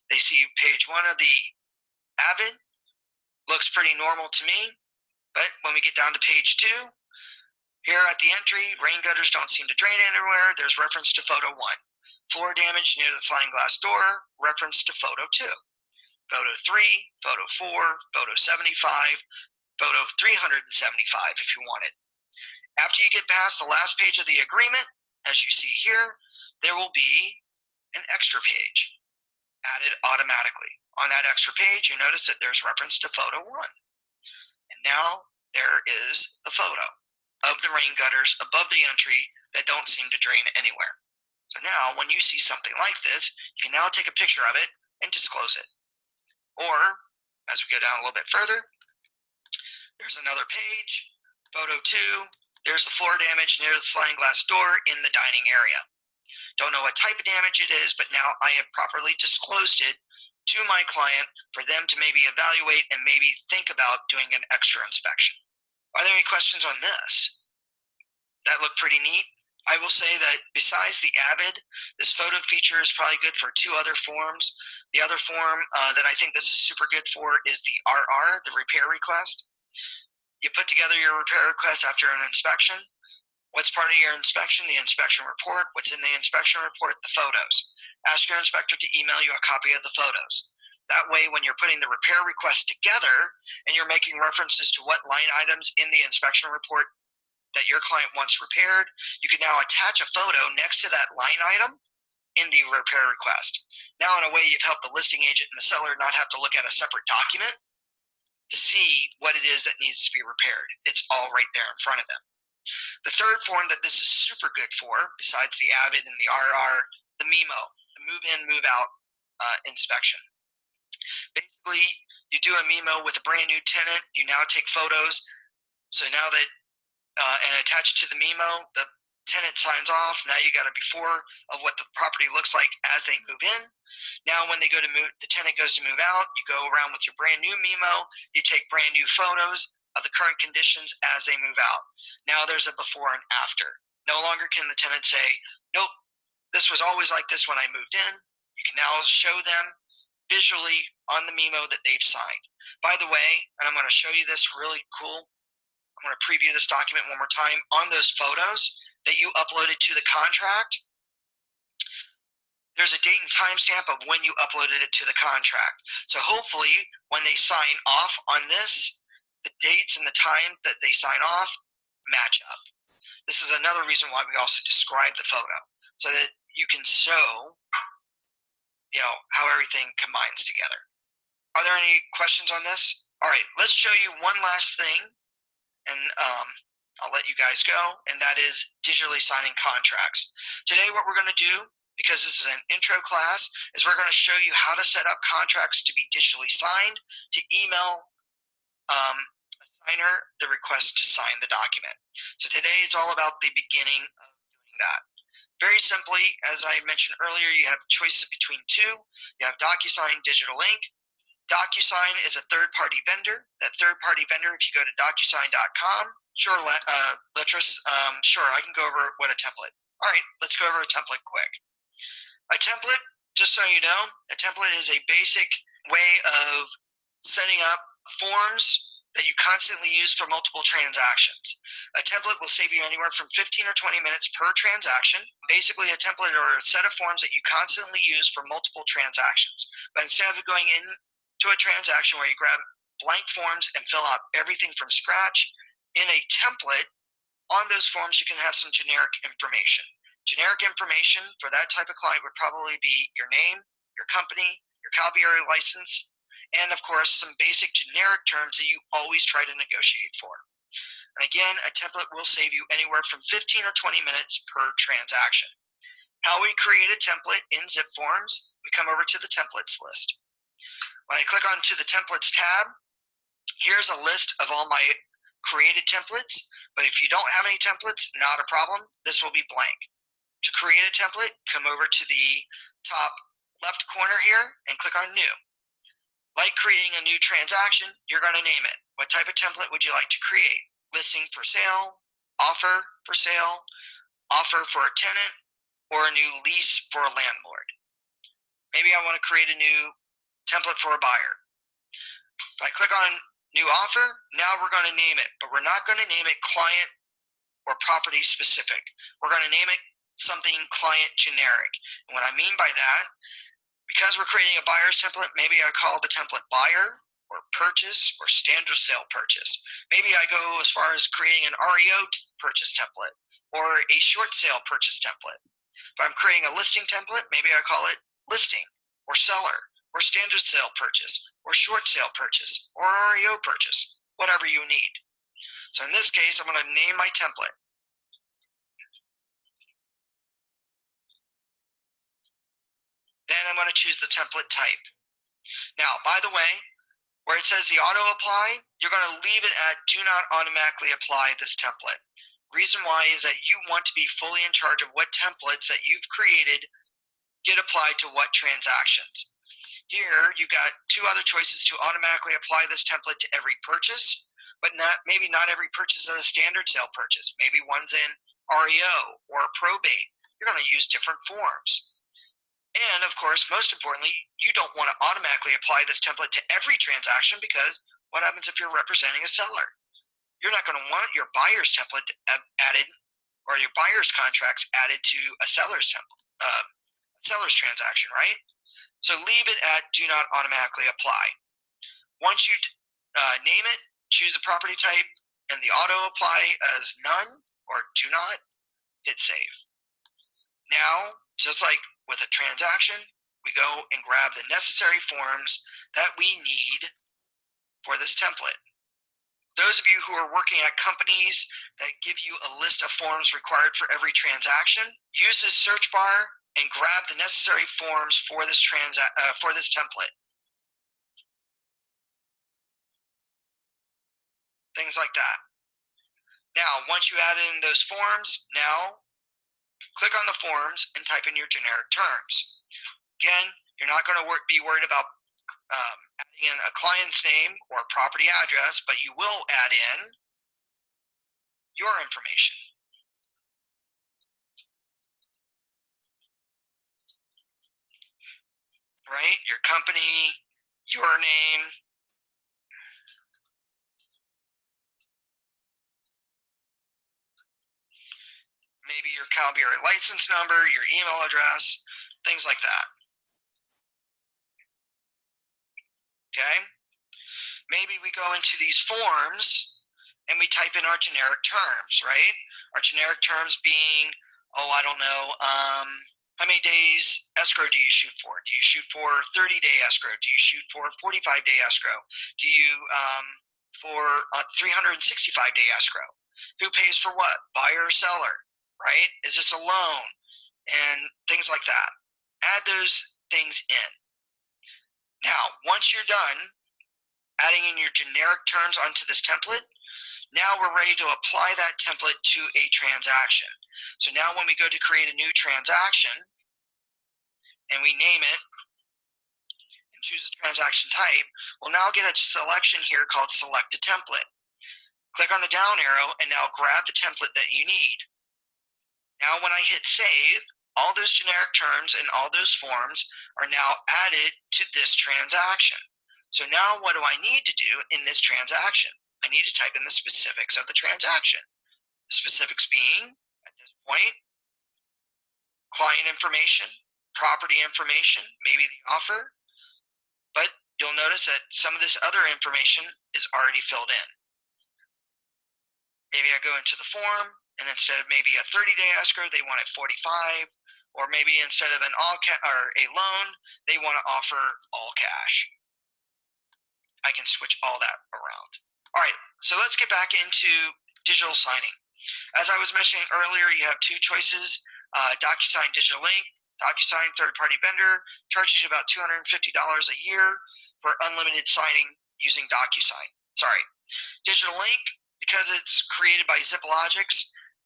they see page 1 of the Avid. Looks pretty normal to me, but when we get down to page 2, here at the entry, rain gutters don't seem to drain anywhere. There's reference to photo 1. Floor damage near the sliding glass door, reference to photo 2. Photo 3, photo 4, photo 75, photo 375 if you want it. After you get past the last page of the agreement, as you see here, there will be an extra page added automatically. On that extra page, you notice that there's reference to photo 1. And now there is the photo of the rain gutters above the entry that don't seem to drain anywhere. So now when you see something like this, you can now take a picture of it and disclose it. Or, as we go down a little bit further, there's another page, photo 2, there's the floor damage near the sliding glass door in the dining area. Don't know what type of damage it is, but now I have properly disclosed it to my client for them to maybe evaluate and maybe think about doing an extra inspection. Are there any questions on this? That looked pretty neat. I will say that besides the Avid, this photo feature is probably good for 2 other forms. The other form that I think this is super good for is the RR, the repair request. You put together your repair request after an inspection. What's part of your inspection? The inspection report. What's in the inspection report? The photos. Ask your inspector to email you a copy of the photos. That way, when you're putting the repair request together and you're making references to what line items in the inspection report that your client wants repaired, you can now attach a photo next to that line item in the repair request. Now, in a way, you've helped the listing agent and the seller not have to look at a separate document to see what it is that needs to be repaired. It's all right there in front of them. The third form that this is super good for, besides the Avid and the RR, the MEMO, the move in, move out inspection. Basically, you do a MEMO with a brand new tenant, you now take photos. So now that, and attached to the MEMO, the tenant signs off. Now you got a before of what the property looks like as they move in. Now when they go to move, the tenant goes to move out, you go around with your brand new MEMO, you take brand new photos of the current conditions as they move out. Now there's a before and after. No longer can the tenant say, nope, this was always like this when I moved in. You can now show them visually on the MEMO that they've signed. By the way, and I'm going to show you this really cool, I'm going to preview this document one more time. On those photos that you uploaded to the contract, there's a date and timestamp of when you uploaded it to the contract. So hopefully when they sign off on this, the dates and the time that they sign off match up. This is another reason why we also describe the photo, so that you can show, how everything combines together. Are there any questions on this? All right, let's show you one last thing, and I'll let you guys go, and that is digitally signing contracts. Today what we're going to do, because this is an intro class, is we're going to show you how to set up contracts to be digitally signed, to email a signer the request to sign the document. So today it's all about the beginning of doing that. Very simply, as I mentioned earlier, you have choices between 2. You have DocuSign, Digital Ink. DocuSign is a third-party vendor. That third-party vendor, if you go to DocuSign.com, sure, Letras, sure, I can go over what a template. All right, let's go over a template quick. A template, just so you know, a template is a basic way of setting up forms that you constantly use for multiple transactions. A template will save you anywhere from 15 or 20 minutes per transaction. Basically, a template are a set of forms that you constantly use for multiple transactions. But instead of going into a transaction where you grab blank forms and fill out everything from scratch, in a template, on those forms you can have some generic information. Generic information for that type of client would probably be your name, your company, your copyright license, and of course some basic generic terms that you always try to negotiate for. And again, a template will save you anywhere from 15 or 20 minutes per transaction. How we create a template in ZipForms, we come over to the templates list. When I click onto the templates tab, here's a list of all my created templates, but if you don't have any templates, not a problem, this will be blank. To create a template, come over to the top left corner here and click on New. Like creating a new transaction, you're going to name it. What type of template would you like to create? Listing for sale, offer for sale, offer for a tenant, or a new lease for a landlord. Maybe I want to create a new template for a buyer. If I click on New Offer, now we're going to name it, but we're not going to name it client or property specific. We're going to name it something client generic. And what I mean by that, because we're creating a buyer's template, maybe I call the template buyer or purchase or standard sale purchase. Maybe I go as far as creating an REO purchase template or a short sale purchase template. If I'm creating a listing template, maybe I call it listing or seller or standard sale purchase or short sale purchase or REO purchase, whatever you need. So in this case, I'm going to name my template. Then I'm going to choose the template type. Now, by the way, where it says the auto apply, you're going to leave it at do not automatically apply this template. Reason why is that you want to be fully in charge of what templates that you've created get applied to what transactions. Here, you've got two other choices to automatically apply this template to every purchase, but maybe not every purchase is a standard sale purchase. Maybe one's in REO or probate. You're going to use different forms. And of course, most importantly, you don't want to automatically apply this template to every transaction, because what happens if you're representing a seller? You're not going to want your buyer's template added or your buyer's contracts added to a seller's transaction, right? So leave it at do not automatically apply. Once you name it, choose the property type and the auto apply as none or do not, hit save. Now, just like with a transaction, we go and grab the necessary forms that we need for this template. Those of you who are working at companies that give you a list of forms required for every transaction, use this search bar and grab the necessary forms for this template. Things like that. Now, once you add in those forms, now click on the forms and type in your generic terms. Again, you're not going to be worried about adding in a client's name or property address, but you will add in your information. Right? Your company, your name, maybe your copyright license number, your email address, things like that. Okay? Maybe we go into these forms and we type in our generic terms, right? Our generic terms being, I don't know, how many days escrow do you shoot for? Do you shoot for 30-day escrow? Do you shoot for 45-day escrow? Do you for 365-day escrow? Who pays for what? Buyer or seller, right? Is this a loan? And things like that. Add those things in. Now, once you're done adding in your generic terms onto this template, now we're ready to apply that template to a transaction. So now when we go to create a new transaction and we name it and choose the transaction type, we'll now get a selection here called Select a Template. Click on the down arrow and now grab the template that you need. Now when I hit save, all those generic terms and all those forms are now added to this transaction. So now what do I need to do in this transaction? I need to type in the specifics of the transaction. The specifics being, at this point, client information, property information, maybe the offer, but you'll notice that some of this other information is already filled in. Maybe I go into the form, and instead of maybe a 30-day escrow, they want it 45, or maybe instead of a loan, they want to offer all cash. I can switch all that around. All right, so let's get back into digital signing. As I was mentioning earlier, you have two choices, DocuSign Digital Ink. DocuSign third-party vendor charges you about $250 a year for unlimited signing using DocuSign. Sorry. Digital Ink, because it's created by ZipLogix,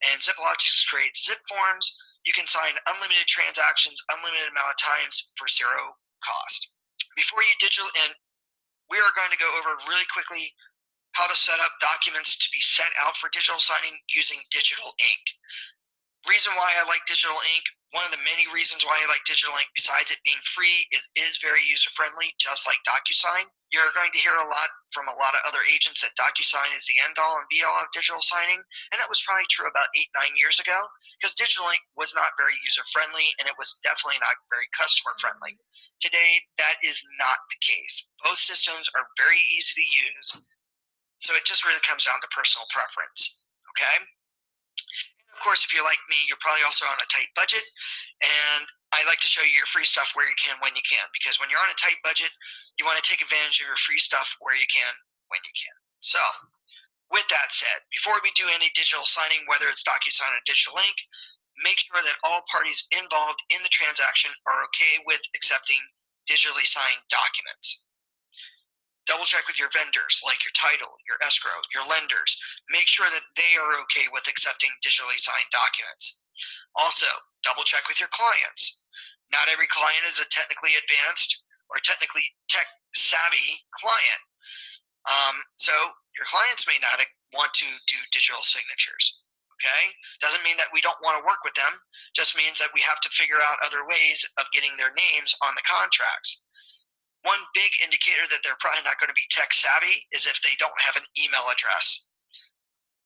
and ZipLogix creates zip forms, you can sign unlimited transactions, unlimited amount of times for zero cost. Before you and we are going to go over really quickly how to set up documents to be sent out for digital signing using Digital Ink. Reason why I like Digital Ink, one of the many reasons why I like Digital Ink, besides it being free, it is very user-friendly, just like DocuSign. You're going to hear a lot from a lot of other agents that DocuSign is the end-all and be-all of digital signing, and that was probably true about 8-9 years ago, because Digital Ink was not very user-friendly, and it was definitely not very customer-friendly. Today, that is not the case. Both systems are very easy to use, so it just really comes down to personal preference, okay? Of course, if you're like me, you're probably also on a tight budget, and I like to show you your free stuff where you can, when you can, because when you're on a tight budget, you want to take advantage of your free stuff where you can, when you can. So, with that said, before we do any digital signing, whether it's DocuSign or Digital Ink, make sure that all parties involved in the transaction are okay with accepting digitally signed documents. Double check with your vendors, like your title, your escrow, your lenders. Make sure that they are okay with accepting digitally signed documents. Also, double check with your clients. Not every client is a technically advanced or technically tech-savvy client. So your clients may not want to do digital signatures, okay? Doesn't mean that we don't want to work with them. Just means that we have to figure out other ways of getting their names on the contracts. One big indicator that they're probably not going to be tech savvy is if they don't have an email address.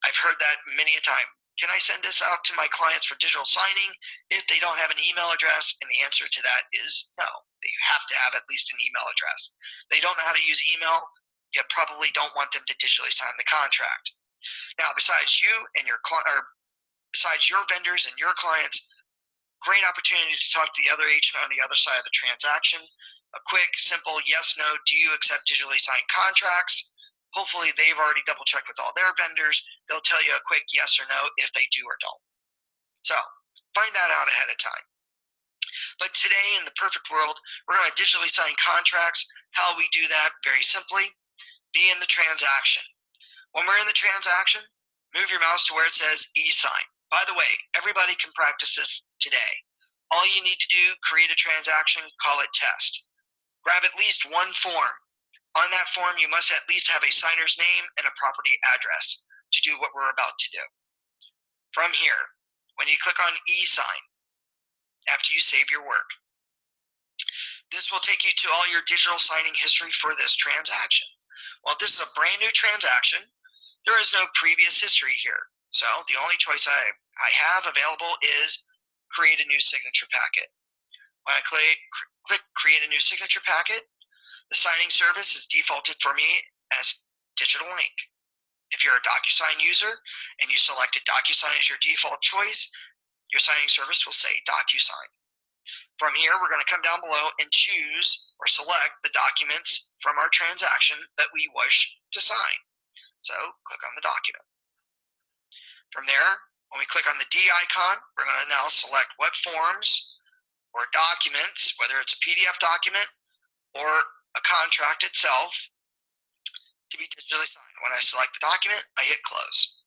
I've heard that many a time. Can I send this out to my clients for digital signing if they don't have an email address? And the answer to that is no. They have to have at least an email address. They don't know how to use email. You probably don't want them to digitally sign the contract. Now, besides you and besides your vendors and your clients, great opportunity to talk to the other agent on the other side of the transaction. A quick, simple yes, no, do you accept digitally signed contracts? Hopefully they've already double checked with all their vendors. They'll tell you a quick yes or no if they do or don't. So find that out ahead of time. But today, in the perfect world, we're going to digitally sign contracts. How we do that? Very simply, be in the transaction. When we're in the transaction, move your mouse to where it says e-sign. By the way, everybody can practice this today. All you need to do, create a transaction, call it test. Grab at least one form. On that form, you must at least have a signer's name and a property address to do what we're about to do. From here, when you click on e-sign, after you save your work, this will take you to all your digital signing history for this transaction. Well, if this is a brand new transaction, there is no previous history here. So the only choice I have available is create a new signature packet. When I click create a new signature packet, the signing service is defaulted for me as Digital Ink. If you're a DocuSign user and you selected DocuSign as your default choice, your signing service will say DocuSign. From here, we're going to come down below and choose or select the documents from our transaction that we wish to sign. So click on the document. From there, when we click on the D icon, we're going to now select what forms or documents, whether it's a PDF document or a contract itself, to be digitally signed. When I select the document, I hit close.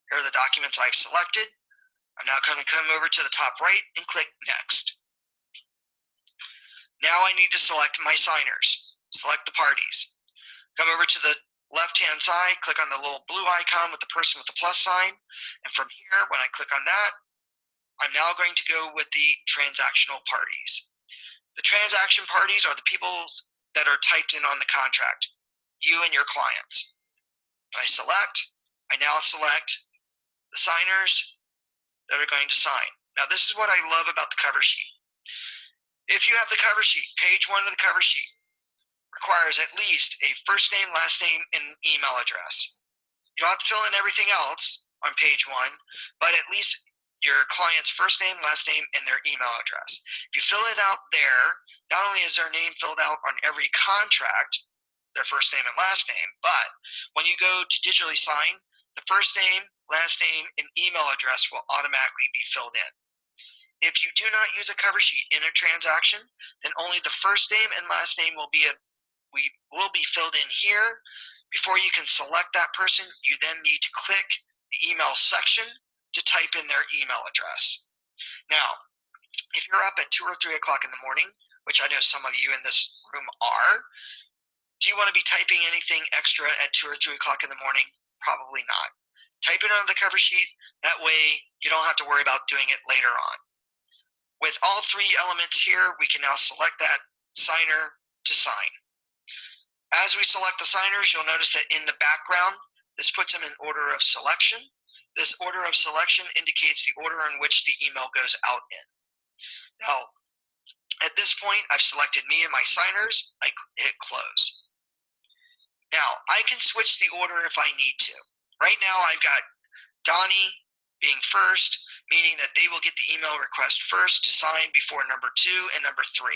Here are the documents I've selected. I'm now going to come over to the top right and click next. Now I need to select my signers, select the parties. Come over to the left-hand side, click on the little blue icon with the person with the plus sign, and from here, when I click on that, I'm now going to go with the transactional parties. The transaction parties are the people that are typed in on the contract, you and your clients. I now select the signers that are going to sign. Now this is what I love about the cover sheet. If you have the cover sheet, page 1 of the cover sheet requires at least a first name, last name, and email address. You don't have to fill in everything else on page 1, but at least your client's first name, last name, and their email address. If you fill it out there, not only is their name filled out on every contract, their first name and last name, but when you go to digitally sign, the first name, last name, and email address will automatically be filled in. If you do not use a cover sheet in a transaction, then only the first name and last name will be will be filled in here. Before you can select that person, you then need to click the email section to type in their email address. Now, if you're up at 2 or 3 o'clock in the morning, which I know some of you in this room are, do you want to be typing anything extra at 2 or 3 o'clock in the morning? Probably not. Type it on the cover sheet. That way you don't have to worry about doing it later on. With all 3 elements here, we can now select that signer to sign. As we select the signers, you'll notice that in the background, this puts them in order of selection. This order of selection indicates the order in which the email goes out in. Now, at this point, I've selected me and my signers. I hit close. Now, I can switch the order if I need to. Right now, I've got Donnie being first, meaning that they will get the email request first to sign before number 2 and number 3.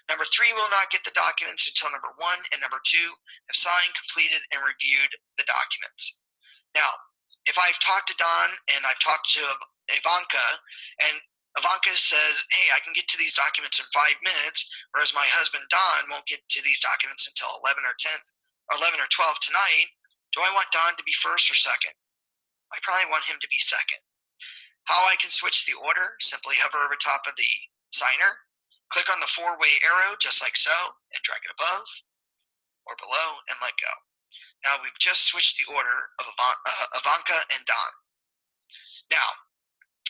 Number 3 will not get the documents until number 1 and number 2 have signed, completed, and reviewed the documents. Now, if I've talked to Don and I've talked to Ivanka, and Ivanka says, hey, I can get to these documents in 5 minutes, whereas my husband Don won't get to these documents until 11 or 12 tonight, do I want Don to be first or second? I probably want him to be second. How I can switch the order, simply hover over top of the signer, click on the 4-way arrow just like so, and drag it above or below and let go. Now we've just switched the order of Ivanka and Don. Now,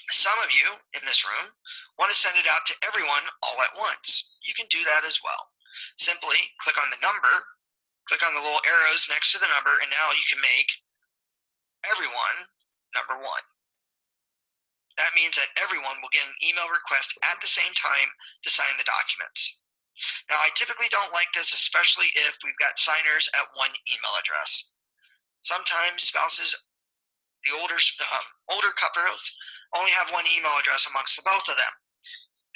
some of you in this room want to send it out to everyone all at once. You can do that as well. Simply click on the number, click on the little arrows next to the number, and now you can make everyone number 1. That means that everyone will get an email request at the same time to sign the documents. Now, I typically don't like this, especially if we've got signers at 1 email address. Sometimes spouses, the older couples, only have 1 email address amongst the both of them.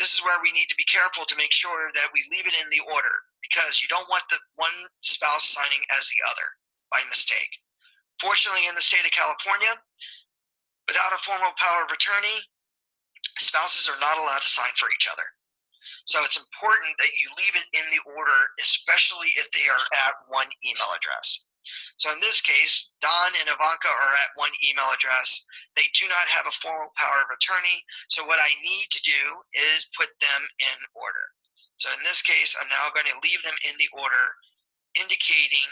This is where we need to be careful to make sure that we leave it in the order, because you don't want the one spouse signing as the other by mistake. Fortunately, in the state of California, without a formal power of attorney, spouses are not allowed to sign for each other. So it's important that you leave it in the order, especially if they are at 1 email address. So in this case, Don and Ivanka are at 1 email address. They do not have a formal power of attorney. So what I need to do is put them in order. So in this case, I'm now going to leave them in the order, indicating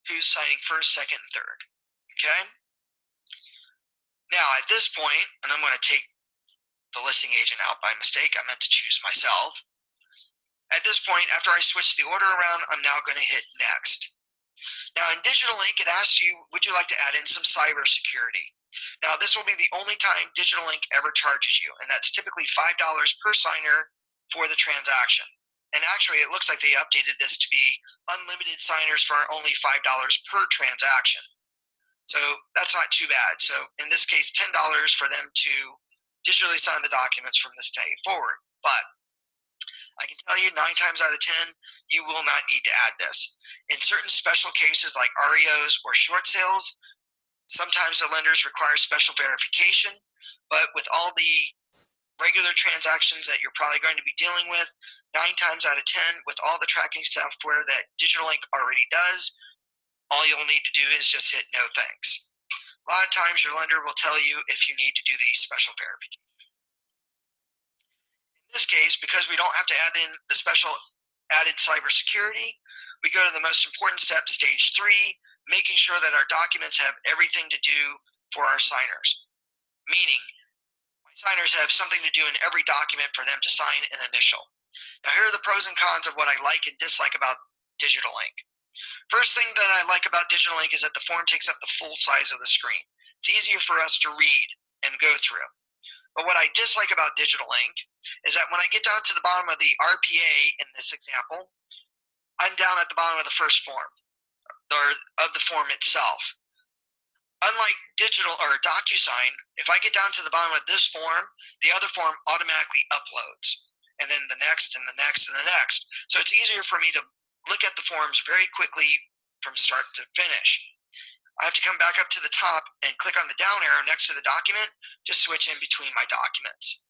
who's signing first, second, and third. Okay? Now, at this point, and I'm going to take the listing agent out by mistake. I meant to choose myself. At this point, after I switch the order around, I'm now going to hit next. Now, in Digital Ink, it asks you, would you like to add in some cyber security? Now, this will be the only time Digital Ink ever charges you, and that's typically $5 per signer for the transaction. And actually, it looks like they updated this to be unlimited signers for only $5 per transaction. So that's not too bad. So in this case, $10 for them to digitally sign the documents from this day forward. But I can tell you 9 times out of 10, you will not need to add this. In certain special cases like REOs or short sales, sometimes the lenders require special verification, but with all the regular transactions that you're probably going to be dealing with, 9 times out of 10, with all the tracking software that Digital Ink already does, all you'll need to do is just hit no thanks. A lot of times your lender will tell you if you need to do the special verification. In this case, because we don't have to add in the special added cybersecurity, we go to the most important step, stage 3, making sure that our documents have everything to do for our signers. Meaning, my signers have something to do in every document for them to sign and initial. Now here are the pros and cons of what I like and dislike about Digital Ink. First thing that I like about Digital Ink is that the form takes up the full size of the screen. It's easier for us to read and go through. But what I dislike about Digital Ink is that when I get down to the bottom of the RPA in this example, I'm down at the bottom of the first form, or of the form itself. Unlike digital or DocuSign, if I get down to the bottom of this form, the other form automatically uploads, and then the next and the next and the next. So it's easier for me to look at the forms very quickly from start to finish. I have to come back up to the top and click on the down arrow next to the document to switch in between my documents.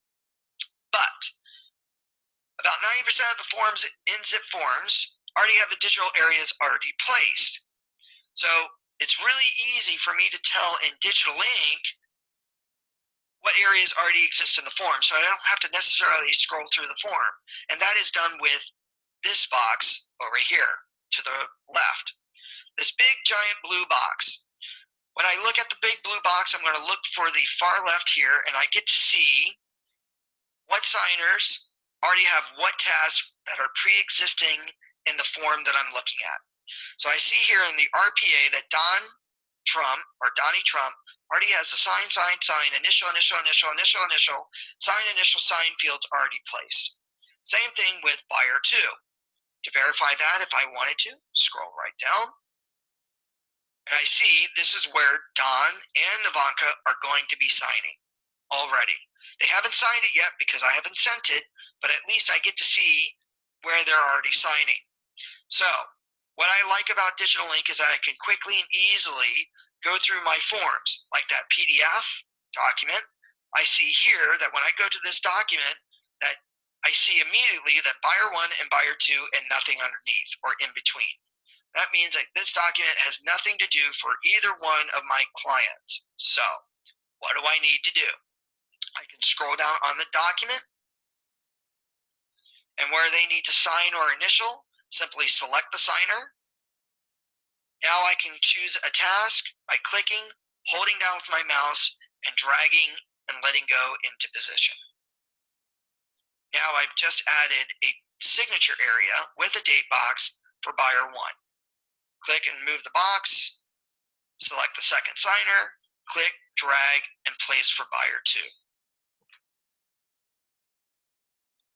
But About 90% of the forms in Zip Forms already have the digital areas already placed. So it's really easy for me to tell in Digital Ink what areas already exist in the form. So I don't have to necessarily scroll through the form. And that is done with this box over here to the left. This big giant blue box. When I look at the big blue box, I'm going to look for the far left here, and I get to see what signers already have what tasks that are pre-existing in the form that I'm looking at. So I see here in the RPA that Donnie Trump already has the sign, initial, sign fields already placed. Same thing with buyer 2. To verify that, if I wanted to, scroll right down. And I see this is where Don and Ivanka are going to be signing already. They haven't signed it yet because I haven't sent it, but at least I get to see where they're already signing. So what I like about Digital Ink is that I can quickly and easily go through my forms, like that PDF document. I see here that when I go to this document, that I see immediately that buyer 1 and buyer 2 and nothing underneath or in between. That means that this document has nothing to do for either one of my clients. So what do I need to do? I can scroll down on the document, and where they need to sign or initial, simply select the signer. Now I can choose a task by clicking, holding down with my mouse, and dragging and letting go into position. Now I've just added a signature area with a date box for buyer 1. Click and move the box, select the second signer, click, drag, and place for buyer 2.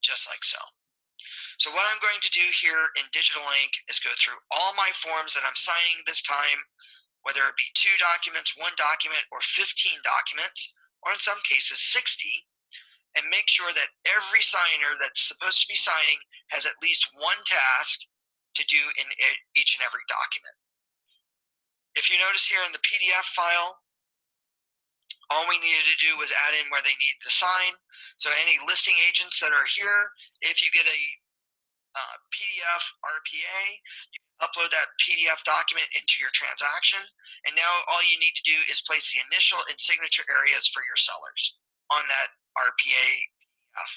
Just like so. So what I'm going to do here in Digital Ink is go through all my forms that I'm signing this time, whether it be 2 documents, 1 document, or 15 documents, or in some cases 60, and make sure that every signer that's supposed to be signing has at least 1 task to do in each and every document. If you notice here in the PDF file, all we needed to do was add in where they needed to sign. So any listing agents that are here, if you get a PDF RPA, you can upload that PDF document into your transaction. And now all you need to do is place the initial and signature areas for your sellers on that RPA PDF.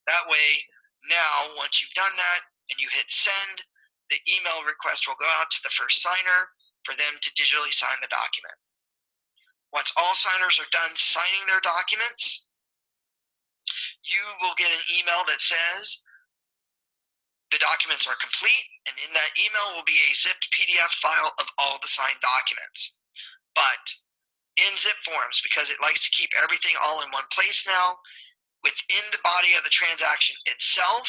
That way, now once you've done that and you hit send, the email request will go out to the first signer for them to digitally sign the document. Once all signers are done signing their documents, you will get an email that says the documents are complete, and in that email will be a zipped PDF file of all the signed documents. But in Zip Forms, because it likes to keep everything all in one place now, within the body of the transaction itself,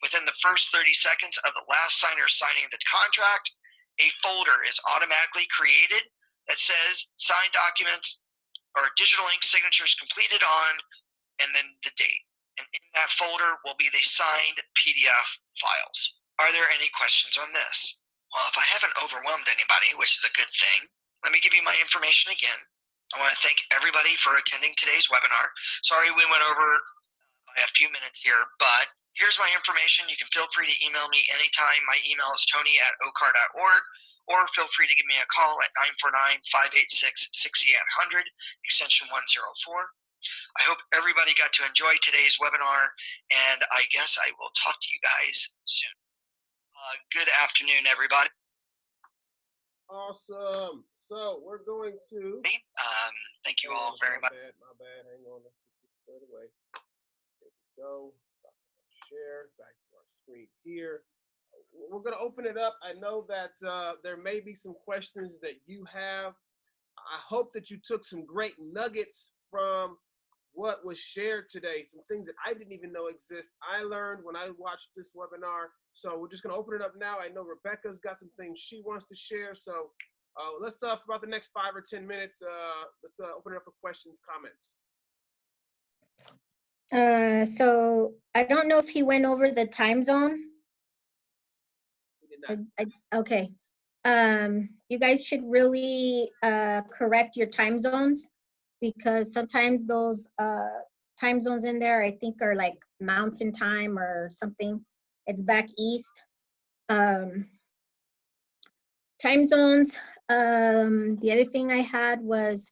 within the first 30 seconds of the last signer signing the contract, a folder is automatically created that says signed documents or Digital Ink signatures completed on, and then the date. And in that folder will be the signed PDF files. Are there any questions on this? Well, if I haven't overwhelmed anybody, which is a good thing, let me give you my information again. I want to thank everybody for attending today's webinar. Sorry we went over by a few minutes here, but here's my information. You can feel free to email me anytime. My email is tony@ocar.org, or feel free to give me a call at 949-586-6800, extension 104. I hope everybody got to enjoy today's webinar, and I guess I will talk to you guys soon. Good afternoon, everybody. Awesome. So we're going to. Thank you all very much. My bad. Hang on. Let's get this squared away. Here we go. Share back to our screen here. We're going to open it up. I know that there may be some questions that you have. I hope that you took some great nuggets from what was shared today, some things that I didn't even know exist. I learned when I watched this webinar. So we're just going to open it up now. I know Rebecca's got some things she wants to share. So let's talk about the next 5 or 10 minutes. Let's open it up for questions, comments. So I don't know if he went over the time zone. He did not. Okay. You guys should really correct your time zones, because sometimes those time zones in there, I think, are like mountain time or something. It's back east. Time zones. The other thing I had was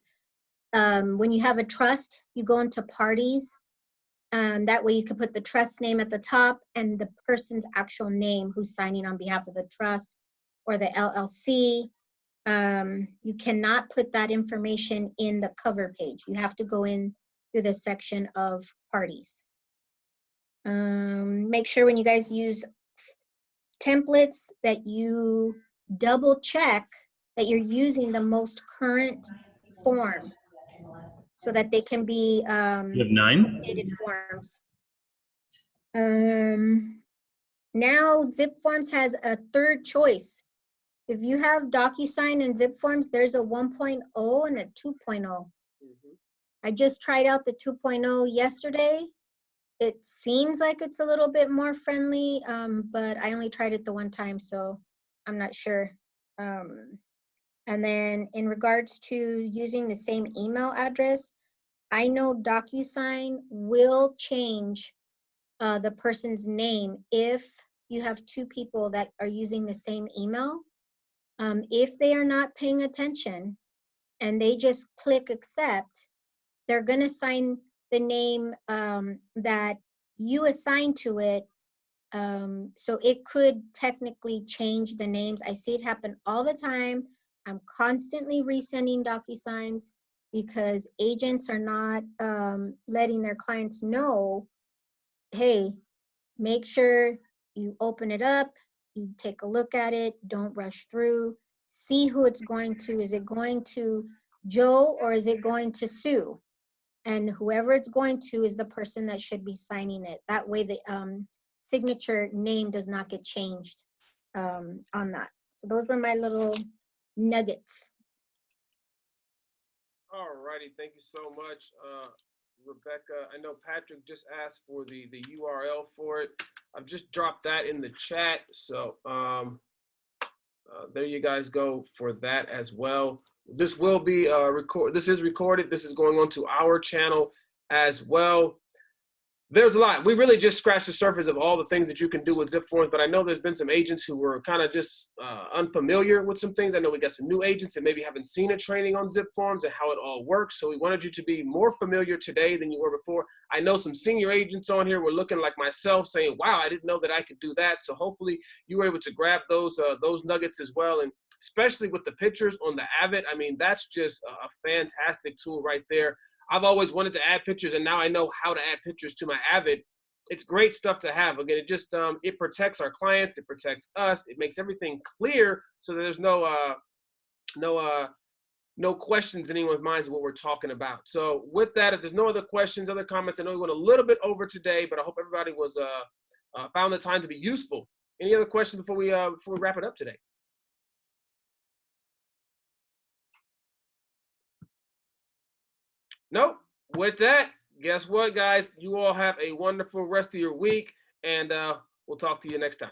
when you have a trust, you go into parties. That way you can put the trust name at the top and the person's actual name who's signing on behalf of the trust or the LLC. You cannot put that information in the cover page. You have to go in through the section of parties. Make sure when you guys use templates that you double check that you're using the most current form so that they can be You have 9? updated forms. Now ZipForms has a third choice. If you have DocuSign and ZipForms, there's a 1.0 and a 2.0. I just tried out the 2.0 yesterday. It seems like it's a little bit more friendly, but I only tried it the one time, so I'm not sure. And then in regards to using the same email address, I know DocuSign will change the person's name if you have two people that are using the same email. If they are not paying attention and they just click accept, they're gonna sign the name that you assign to it. So it could technically change the names. I see it happen all the time. I'm constantly resending DocuSigns because agents are not letting their clients know, hey, make sure you open it up, you take a look at it, don't rush through, see who it's going to. Is it going to Joe or is it going to Sue? And whoever it's going to is the person that should be signing it. That way the signature name does not get changed on that. So those were my little nuggets. All righty, thank you so much, Rebecca. I know Patrick just asked for the URL for it. I've just dropped that in the chat, so there you guys go for that as well. This will be This is recorded. This is going on to our channel as well. There's a lot. We really just scratched the surface of all the things that you can do with ZipForms, but I know there's been some agents who were kind of just unfamiliar with some things. I know we got some new agents that maybe haven't seen a training on ZipForms and how it all works. So we wanted you to be more familiar today than you were before. I know some senior agents on here were looking like myself saying, wow, I didn't know that I could do that. So hopefully you were able to grab those nuggets as well. And especially with the pictures on the Avid, I mean, that's just a fantastic tool right there. I've always wanted to add pictures, and now I know how to add pictures to my Avid. It's great stuff to have. Again, it just it protects our clients, it protects us, it makes everything clear so that there's no questions in anyone's minds of what we're talking about. So with that, if there's no other questions, other comments, I know we went a little bit over today, but I hope everybody was found the time to be useful. Any other questions before we wrap it up today? Nope. With that, guess what, guys? You all have a wonderful rest of your week, and we'll talk to you next time.